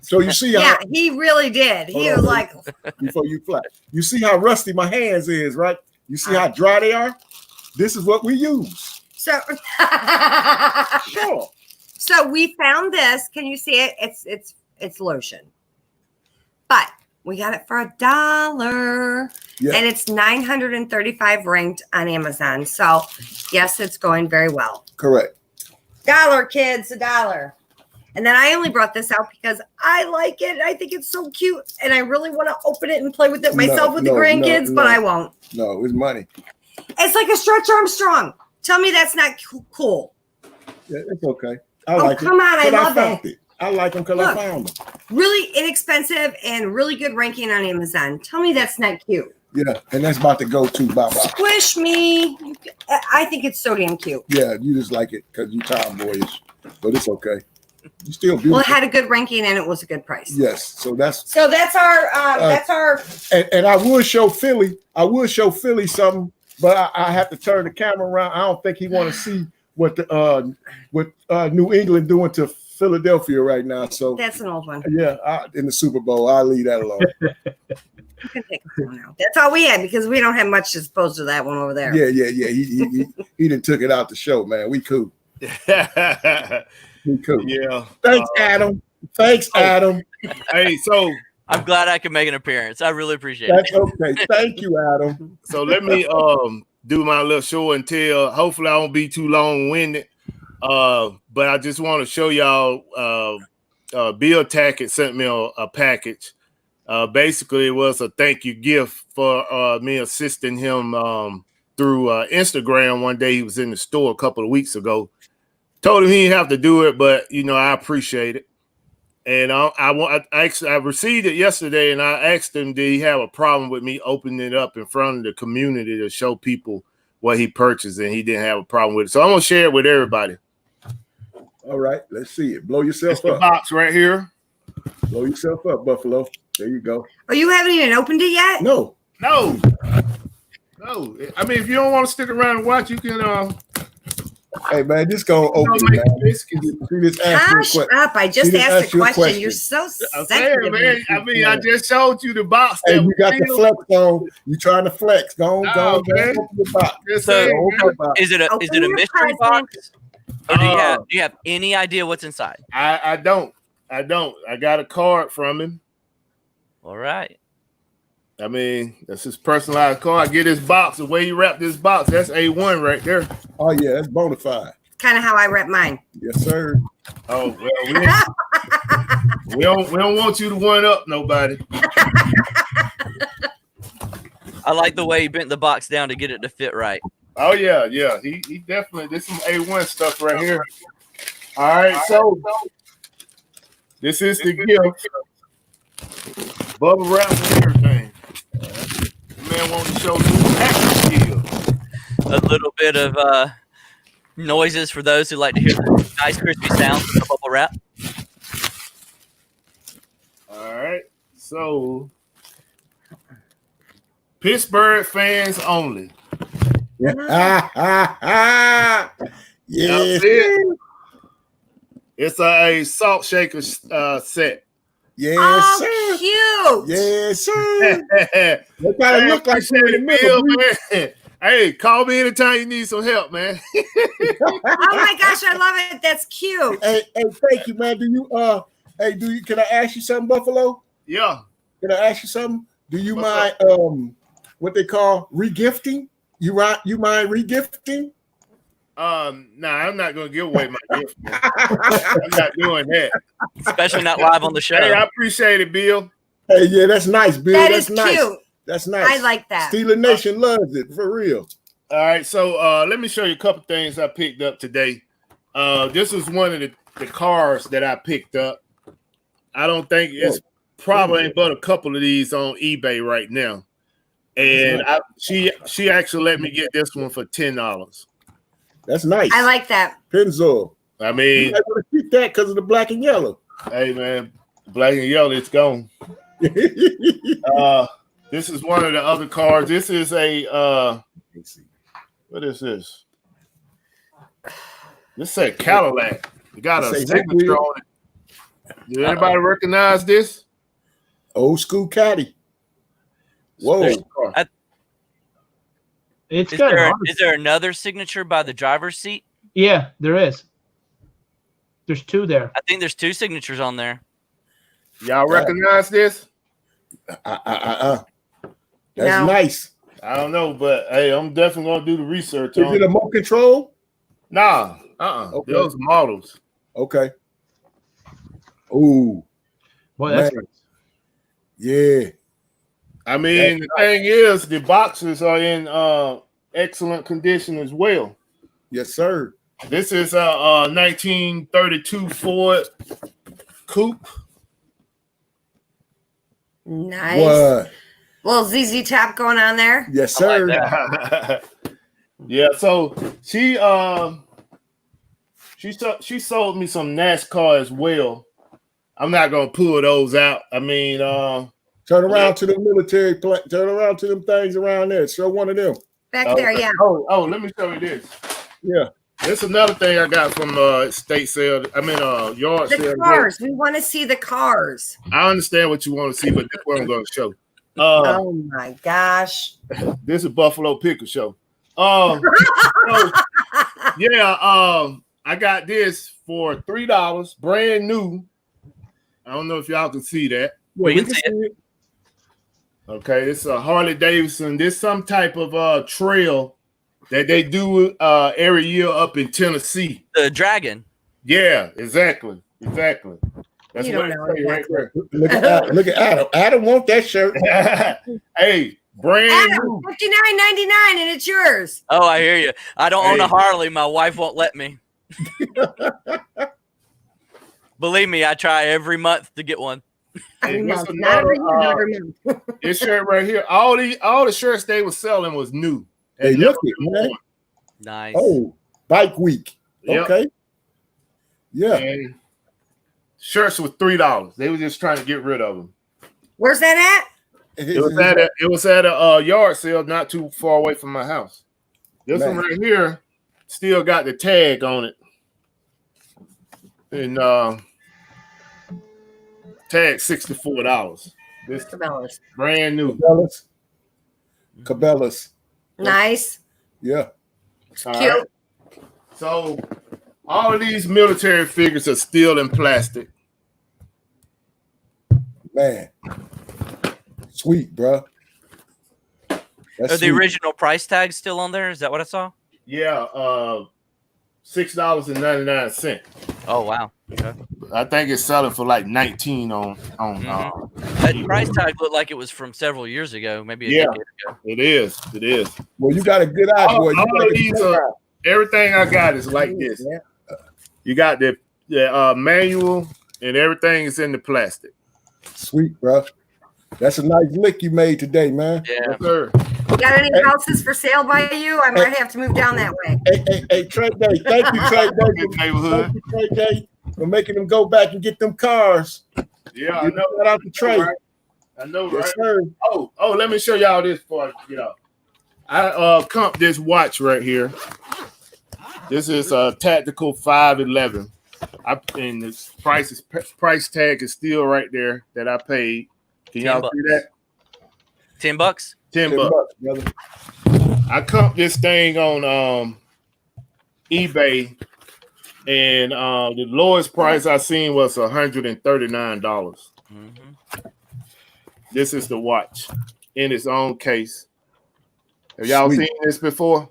Speaker 3: So you see how?
Speaker 4: Yeah, he really did. He was like,
Speaker 3: before you flex, you see how rusty my hands is, right? You see how dry they are. This is what we use.
Speaker 4: So,
Speaker 3: sure.
Speaker 4: So we found this. Can you see it? It's lotion, but we got it for $1, and it's 935 ranked on Amazon. So yes, it's going very well.
Speaker 3: Correct.
Speaker 4: $1, kids, $1. And then I only brought this out because I like it. I think it's so cute, and I really want to open it and play with it myself with the grandkids, but I won't.
Speaker 3: No, it's money.
Speaker 4: It's like a Stretch Armstrong. Tell me that's not cool.
Speaker 3: Yeah, it's okay. I like it.
Speaker 4: Come on, I love it.
Speaker 3: I like them because I found them.
Speaker 4: Really inexpensive and really good ranking on Amazon. Tell me that's not cute.
Speaker 3: Yeah, and that's about to go to bye-bye.
Speaker 4: Squish me. I think it's so damn cute.
Speaker 3: Yeah, you just like it because you tomboyish, but it's okay. You still beautiful.
Speaker 4: Well, it had a good ranking and it was a good price.
Speaker 3: Yes, so that's
Speaker 4: our.
Speaker 3: And I would show Philly. Something, but I have to turn the camera around. I don't think he want to see what New England doing to Philadelphia right now. So
Speaker 4: that's an old one.
Speaker 3: Yeah, in the Super Bowl, I'll leave that alone.
Speaker 4: You can take a phone now. That's all we had because we don't have much as opposed to that one over there.
Speaker 3: Yeah. He done took it out the show, man. We cool. We cool.
Speaker 1: Yeah.
Speaker 3: Thanks, Adam. Adam.
Speaker 1: Hey, so
Speaker 2: I'm glad I can make an appearance. I really appreciate it.
Speaker 3: That's okay. Thank you, Adam.
Speaker 1: So let me do my little show and tell. Hopefully, I won't be too long-winded. But I just want to show y'all. Bill Tackett sent me a package. Basically, it was a thank you gift for me assisting him through Instagram. One day he was in the store a couple of weeks ago. Told him he didn't have to do it, but I appreciate it. And I received it yesterday, and I asked him, did he have a problem with me opening it up in front of the community to show people what he purchased, and he didn't have a problem with it. So I'm gonna share it with everybody.
Speaker 3: All right, let's see it. Blow yourself
Speaker 1: It's the
Speaker 3: up.
Speaker 1: box right here.
Speaker 3: Blow yourself up, Buffalo. There you go.
Speaker 4: Oh, you haven't even opened it yet?
Speaker 3: No.
Speaker 1: No. I mean, if you don't want to stick around and watch, you can.
Speaker 3: Hey man, just go open it, man.
Speaker 4: Hush up! I just asked a question. You're so sensitive.
Speaker 1: Man. I mean, I just showed you the box.
Speaker 3: Hey, you got the flex on. You trying to flex? Go on, open the box.
Speaker 2: So, is it a mystery box? Or do you have any idea what's inside?
Speaker 1: I don't. I got a card from him.
Speaker 2: All right.
Speaker 1: I mean, that's his personalized card. I get his box. The way he wrapped this box, that's A1 right there.
Speaker 3: Oh yeah, that's bona fide.
Speaker 4: Kind of how I wrap mine.
Speaker 3: Yes, sir.
Speaker 1: Oh well, we don't want you to one up nobody.
Speaker 2: I like the way he bent the box down to get it to fit right.
Speaker 1: Oh yeah. He definitely. This is some A1 stuff right here. All right, so this is the gift. Bubble wrap and everything. Man, want to show new package deal.
Speaker 2: A little bit of noises for those who like to hear the nice crispy sounds of the bubble wrap.
Speaker 1: All right, so Pittsburgh fans only.
Speaker 3: Yeah. Yes.
Speaker 1: It's a salt shaker set.
Speaker 3: Yes,
Speaker 4: oh,
Speaker 3: sir.
Speaker 4: Cute.
Speaker 3: Yes, sir. What kind of look like
Speaker 1: man. Hey, call me anytime you need some help, man.
Speaker 4: Oh my gosh, I love it. That's cute.
Speaker 3: Hey, thank you, man. Can I ask you something, Buffalo?
Speaker 1: Yeah.
Speaker 3: Can I ask you something? Do you mind what they call regifting? You mind regifting?
Speaker 1: Nah, I'm not gonna give away my gift. I'm not doing that.
Speaker 2: Especially not live on the show.
Speaker 1: Hey, I appreciate it, Bill.
Speaker 3: Hey, yeah, that's nice, Bill.
Speaker 4: That's
Speaker 3: nice.
Speaker 4: Cute.
Speaker 3: That's nice.
Speaker 4: I like that.
Speaker 3: Steeler Nation loves it, for real.
Speaker 1: All right, so let me show you a couple things I picked up today. This is one of the cars that I picked up. I don't think it's probably but a couple of these on eBay right now. And she actually let me get this one for $10.
Speaker 3: That's nice.
Speaker 4: I like that.
Speaker 3: Pennzoil.
Speaker 1: I mean,
Speaker 3: I want to keep that because of the black and yellow.
Speaker 1: Hey man, black and yellow, it's gone. This is one of the other cars. This is a what is this? This is a Cadillac. It got a signature on it. Did anybody recognize this?
Speaker 3: Old school caddy. Whoa.
Speaker 2: Is there another signature by the driver's seat?
Speaker 5: Yeah, there is. There's two there.
Speaker 2: I think there's two signatures on there.
Speaker 1: Y'all recognize this?
Speaker 3: That's nice.
Speaker 1: I don't know, but hey, I'm definitely gonna do the research.
Speaker 3: Is it a remote control?
Speaker 1: Nah,
Speaker 3: Okay.
Speaker 1: Those models.
Speaker 3: Okay. Ooh.
Speaker 5: Boy, that's
Speaker 3: man. Yeah.
Speaker 1: I mean, the thing is, the boxes are in excellent condition as well.
Speaker 3: Yes, sir.
Speaker 1: This is a 1932 Ford Coupe.
Speaker 4: Nice.
Speaker 3: What?
Speaker 4: Little ZZ Top going on there.
Speaker 3: Yes, sir.
Speaker 2: Like
Speaker 1: Yeah, so she sold me some NASCAR as well. I'm not gonna pull those out. I mean,
Speaker 3: turn around to the military turn around to them things around there. Show one of them.
Speaker 4: Back there, yeah.
Speaker 1: Oh, let me show you this.
Speaker 3: Yeah.
Speaker 1: This is another thing I got from estate sale. I mean, yard sale.
Speaker 4: The cars. We want to see the cars.
Speaker 1: I understand what you want to see, but this one I'm going to show.
Speaker 4: Oh my gosh!
Speaker 1: This is Buffalo Pickle Show. I got this for $3, brand new. I don't know if y'all can see that.
Speaker 2: We can see it.
Speaker 1: Okay, it's a Harley Davidson. This some type of trail that they do every year up in Tennessee.
Speaker 2: The dragon.
Speaker 1: Yeah, exactly. That's
Speaker 4: You
Speaker 1: what
Speaker 4: don't
Speaker 1: I
Speaker 4: know
Speaker 1: say right there.
Speaker 3: Look at Adam. Adam want that shirt.
Speaker 1: Hey, brand
Speaker 4: Adam,
Speaker 1: new.
Speaker 4: $59.99 and it's yours.
Speaker 2: Oh, I hear you. I don't own a Harley. My wife won't let me. Believe me, I try every month to get one.
Speaker 4: Every
Speaker 1: Hey,
Speaker 4: month. Not every year, not every month.
Speaker 1: This shirt right here, all the shirts they were selling was new.
Speaker 3: Hey, look it, man.
Speaker 2: Nice.
Speaker 3: Oh, bike week.
Speaker 1: Yep.
Speaker 3: Okay. Yeah.
Speaker 1: And shirts was $3. They were just trying to get rid of them.
Speaker 4: Where's that at?
Speaker 1: It was at a yard sale not too far away from my house. This one right here still got the tag on it. And tag $64. This
Speaker 4: Cabela's.
Speaker 1: brand new.
Speaker 3: Cabela's.
Speaker 4: Nice.
Speaker 3: Yeah.
Speaker 1: All
Speaker 4: Cute.
Speaker 1: right. So all of these military figures are still in plastic.
Speaker 3: Man. Sweet, bro.
Speaker 2: Are the original price tags still on there? Is that what I saw?
Speaker 1: Yeah, $6.99.
Speaker 2: Oh wow. Okay.
Speaker 1: I think it's selling for like 19 on
Speaker 2: That price tag looked like it was from several years ago, maybe a decade ago.
Speaker 1: It is.
Speaker 3: Well, you got a good eye, boy.
Speaker 1: Everything I got is like this.
Speaker 3: Yeah.
Speaker 1: You got the manual and everything is in the plastic.
Speaker 3: Sweet, bro. That's a nice lick you made today, man.
Speaker 2: Yeah.
Speaker 1: Yes, sir.
Speaker 4: You got any houses for sale by you? I might have to move down that way.
Speaker 3: Hey, Trey Day. Thank you, Trey Day.
Speaker 1: Good neighborhood.
Speaker 3: Thank you, Trey Day, for making them go back and get them cars.
Speaker 1: Yeah, I know.
Speaker 3: Shout out to Trey.
Speaker 1: I know,
Speaker 3: Yes,
Speaker 1: right?
Speaker 3: sir.
Speaker 1: Oh, let me show y'all this part. I comped this watch right here. This is a tactical 511. And the price tag is still right there that I paid. Can y'all see that?
Speaker 2: $10?
Speaker 1: $10.
Speaker 3: Brother.
Speaker 1: I comped this thing on eBay, and the lowest price I seen was $139.
Speaker 2: Mm-hmm.
Speaker 1: This is the watch in its own case. Have y'all seen this before?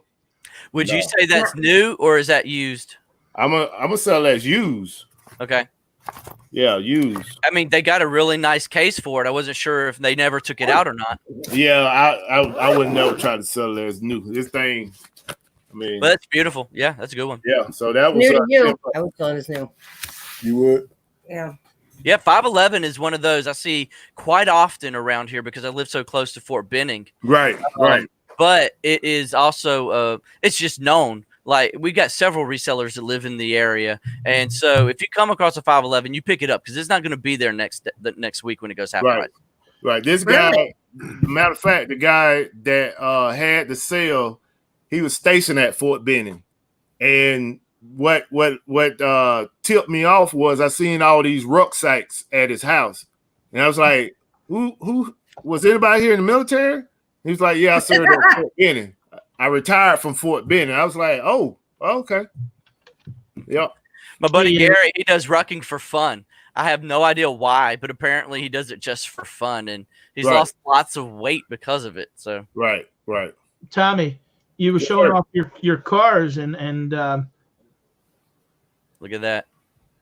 Speaker 2: Would you say that's new or is that used?
Speaker 1: I'm gonna sell as used.
Speaker 2: Okay.
Speaker 1: Yeah, used.
Speaker 2: I mean, they got a really nice case for it. I wasn't sure if they never took it out or not.
Speaker 1: Yeah, I would never try to sell it as new. This thing, I mean,
Speaker 2: But that's beautiful. Yeah, that's a good one.
Speaker 1: yeah. So that was
Speaker 4: New to you. I would sell it as new.
Speaker 3: You would?
Speaker 4: Yeah.
Speaker 2: Yeah, 511 is one of those I see quite often around here because I live so close to Fort Benning.
Speaker 1: right.
Speaker 2: But it is also it's just known. Like we got several resellers that live in the area, and so if you come across a 511, you pick it up because it's not going to be there the next week when it goes half price.
Speaker 1: Right. This guy, matter of fact, the guy that had the sale, he was stationed at Fort Benning, and what tipped me off was I seen all these rucksacks at his house, and I was like, who was anybody here in the military? He was like, yeah, I served at Fort Benning. I retired from Fort Benning. I was like, oh, okay. Yep.
Speaker 2: My buddy Gary, he does rucking for fun. I have no idea why, but apparently he does it just for fun, and he's lost lots of weight because of it. So
Speaker 1: right.
Speaker 5: Tommy, you were showing off your cars and
Speaker 2: look at that.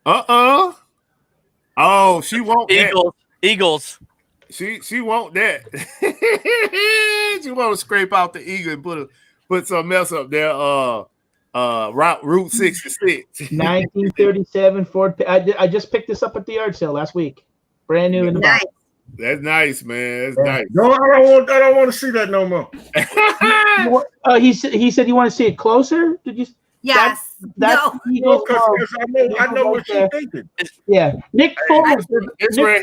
Speaker 1: Oh, she won't
Speaker 2: Eagles.
Speaker 1: She want that. She want to scrape out the eagle and put something else up there. Route 66.
Speaker 5: 1937 Ford. I just picked this up at the yard sale last week. Brand new in the box.
Speaker 1: That's nice, man. That's nice.
Speaker 3: No, I don't want to see that no more.
Speaker 5: He said you want to see it closer. Did you?
Speaker 4: Yes.
Speaker 5: That's
Speaker 3: No, because I know what she's thinking.
Speaker 5: Yeah, Nick Foles.
Speaker 1: This right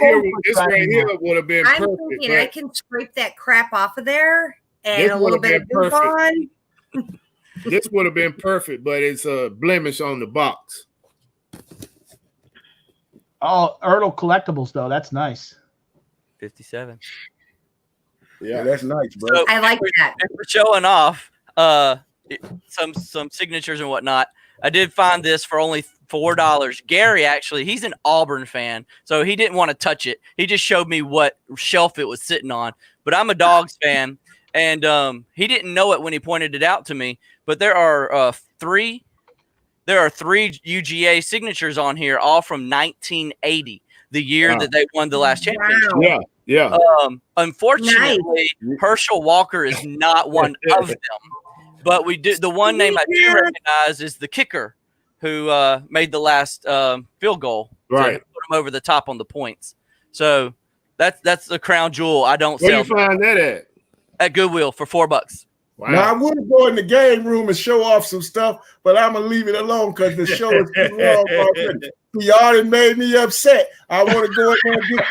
Speaker 1: here would have been
Speaker 4: I'm
Speaker 1: perfect.
Speaker 4: thinking I can scrape that crap off of there and a little bit of goof on.
Speaker 1: This would have been perfect, but it's a blemish on the box.
Speaker 5: Oh, Ertl Collectibles though. That's nice.
Speaker 2: 57.
Speaker 3: Yeah, that's nice, bro.
Speaker 2: So,
Speaker 4: I like that.
Speaker 2: And for showing off some signatures and whatnot, I did find this for only $4. Gary, actually, he's an Auburn fan, so he didn't want to touch it. He just showed me what shelf it was sitting on. But I'm a Dogs fan. And he didn't know it when he pointed it out to me. But there are three UGA signatures on here, all from 1980, the year that they won the last championship.
Speaker 1: Yeah, yeah.
Speaker 2: Unfortunately, Herschel Walker is not one of them. But we do. The one name I do recognize is the kicker, who made the last field goal.
Speaker 1: Right.
Speaker 2: To put him over the top on the points. So that's the crown jewel. I don't
Speaker 1: Where
Speaker 2: sell.
Speaker 1: you find that
Speaker 2: at Goodwill for $4.
Speaker 1: Wow.
Speaker 3: Now, I would go in the game room and show off some stuff, but I'm going to leave it alone because the show is too long already. Y'all done made me upset. I want to go in there and get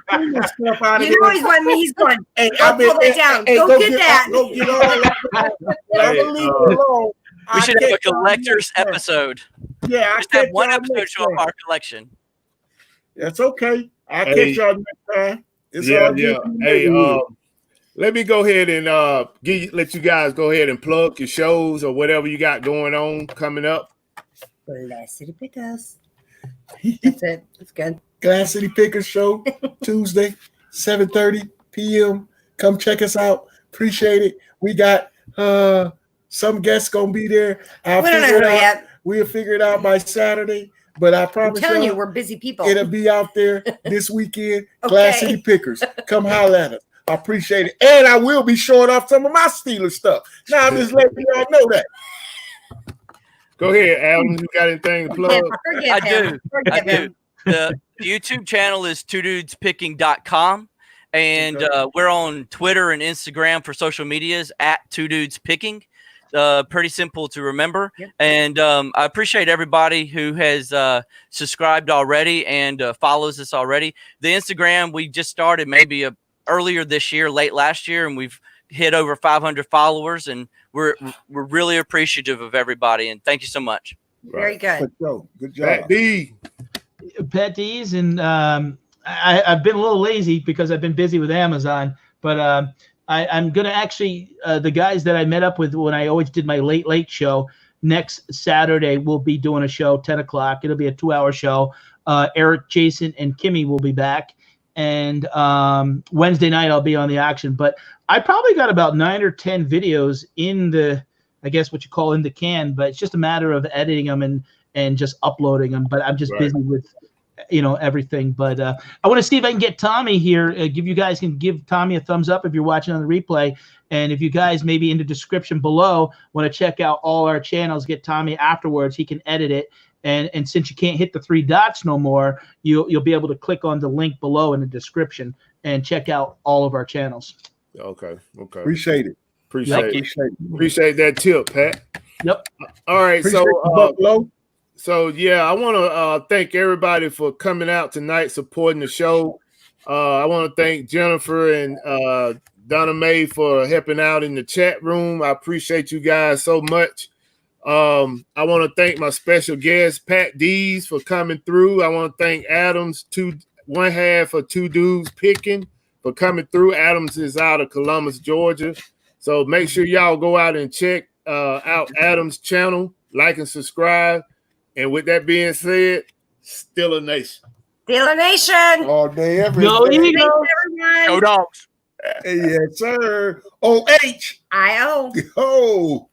Speaker 3: some of this stuff out of here.
Speaker 4: You know he's wanting me. He's going, hey, I'll pull that down. Go get that.
Speaker 3: Go get all that. I'm going to leave it alone.
Speaker 2: We should have a collector's episode.
Speaker 3: Yeah,
Speaker 2: just have one episode show up our collection.
Speaker 3: That's okay. I'll catch y'all next time. It's all good.
Speaker 1: Hey, let me go ahead and let you guys go ahead and plug your shows or whatever you got going on coming up.
Speaker 4: Glass City Pickers. That's it. That's good.
Speaker 3: Glass City Pickers show Tuesday, 7:30 p.m. Come check us out. Appreciate it. We got some guests gonna be there.
Speaker 4: We don't know who yet.
Speaker 3: We'll figure it out by Saturday. But I promise
Speaker 4: I'm telling you, we're busy people.
Speaker 3: It'll be out there this weekend. Glass City Pickers. Come holler at us. I appreciate it. And I will be showing off some of my Steelers stuff. Now I'm just letting y'all know that.
Speaker 1: Go ahead, Adam. You got anything to plug?
Speaker 2: I do. The YouTube channel is twodudespicking.com. And we're on Twitter and Instagram for social medias at twodudespicking. Pretty simple to remember. Yep. And I appreciate everybody who has subscribed already and follows us already. The Instagram, we just started maybe earlier this year, late last year, and we've hit over 500 followers, and we're really appreciative of everybody. And thank you so much.
Speaker 4: Very good.
Speaker 3: Good job.
Speaker 5: PatDees, and I've been a little lazy because I've been busy with Amazon, but I'm going to actually, the guys that I met up with when I always did my late show, next Saturday we'll be doing a show, 10 o'clock. It'll be a 2-hour show. Eric, Jason, and Kimmy will be back. And Wednesday night I'll be on the action. But I probably got about 9 or 10 videos in the, I guess what you call in the can, but it's just a matter of editing them and just uploading them. But I'm just busy with, everything. But I want to see if I can get Tommy here. You guys can give Tommy a thumbs up if you're watching on the replay. And if you guys maybe in the description below want to check out all our channels, get Tommy afterwards. He can edit it. And since you can't hit the 3 dots no more, you'll be able to click on the link below in the description and check out all of our channels.
Speaker 1: Okay.
Speaker 3: Appreciate it.
Speaker 1: Appreciate that tip, Pat.
Speaker 5: Yep.
Speaker 1: All right.
Speaker 3: Appreciate
Speaker 1: I want to thank everybody for coming out tonight, supporting the show. I want to thank Jennifer and Donna Mae for helping out in the chat room. I appreciate you guys so much. I want to thank my special guest, PatDees, for coming through. I want to thank Adams, one half of Two Dudes Picking, for coming through. Adams is out of Columbus, Georgia. So make sure y'all go out and check out Adams' channel, like and subscribe. And with that being said, Steeler Nation.
Speaker 4: Steeler Nation.
Speaker 3: All day, every day.
Speaker 4: Go Eagles.
Speaker 2: Go Dogs.
Speaker 3: Yes, sir. O-H.
Speaker 4: I-O.
Speaker 3: Oh.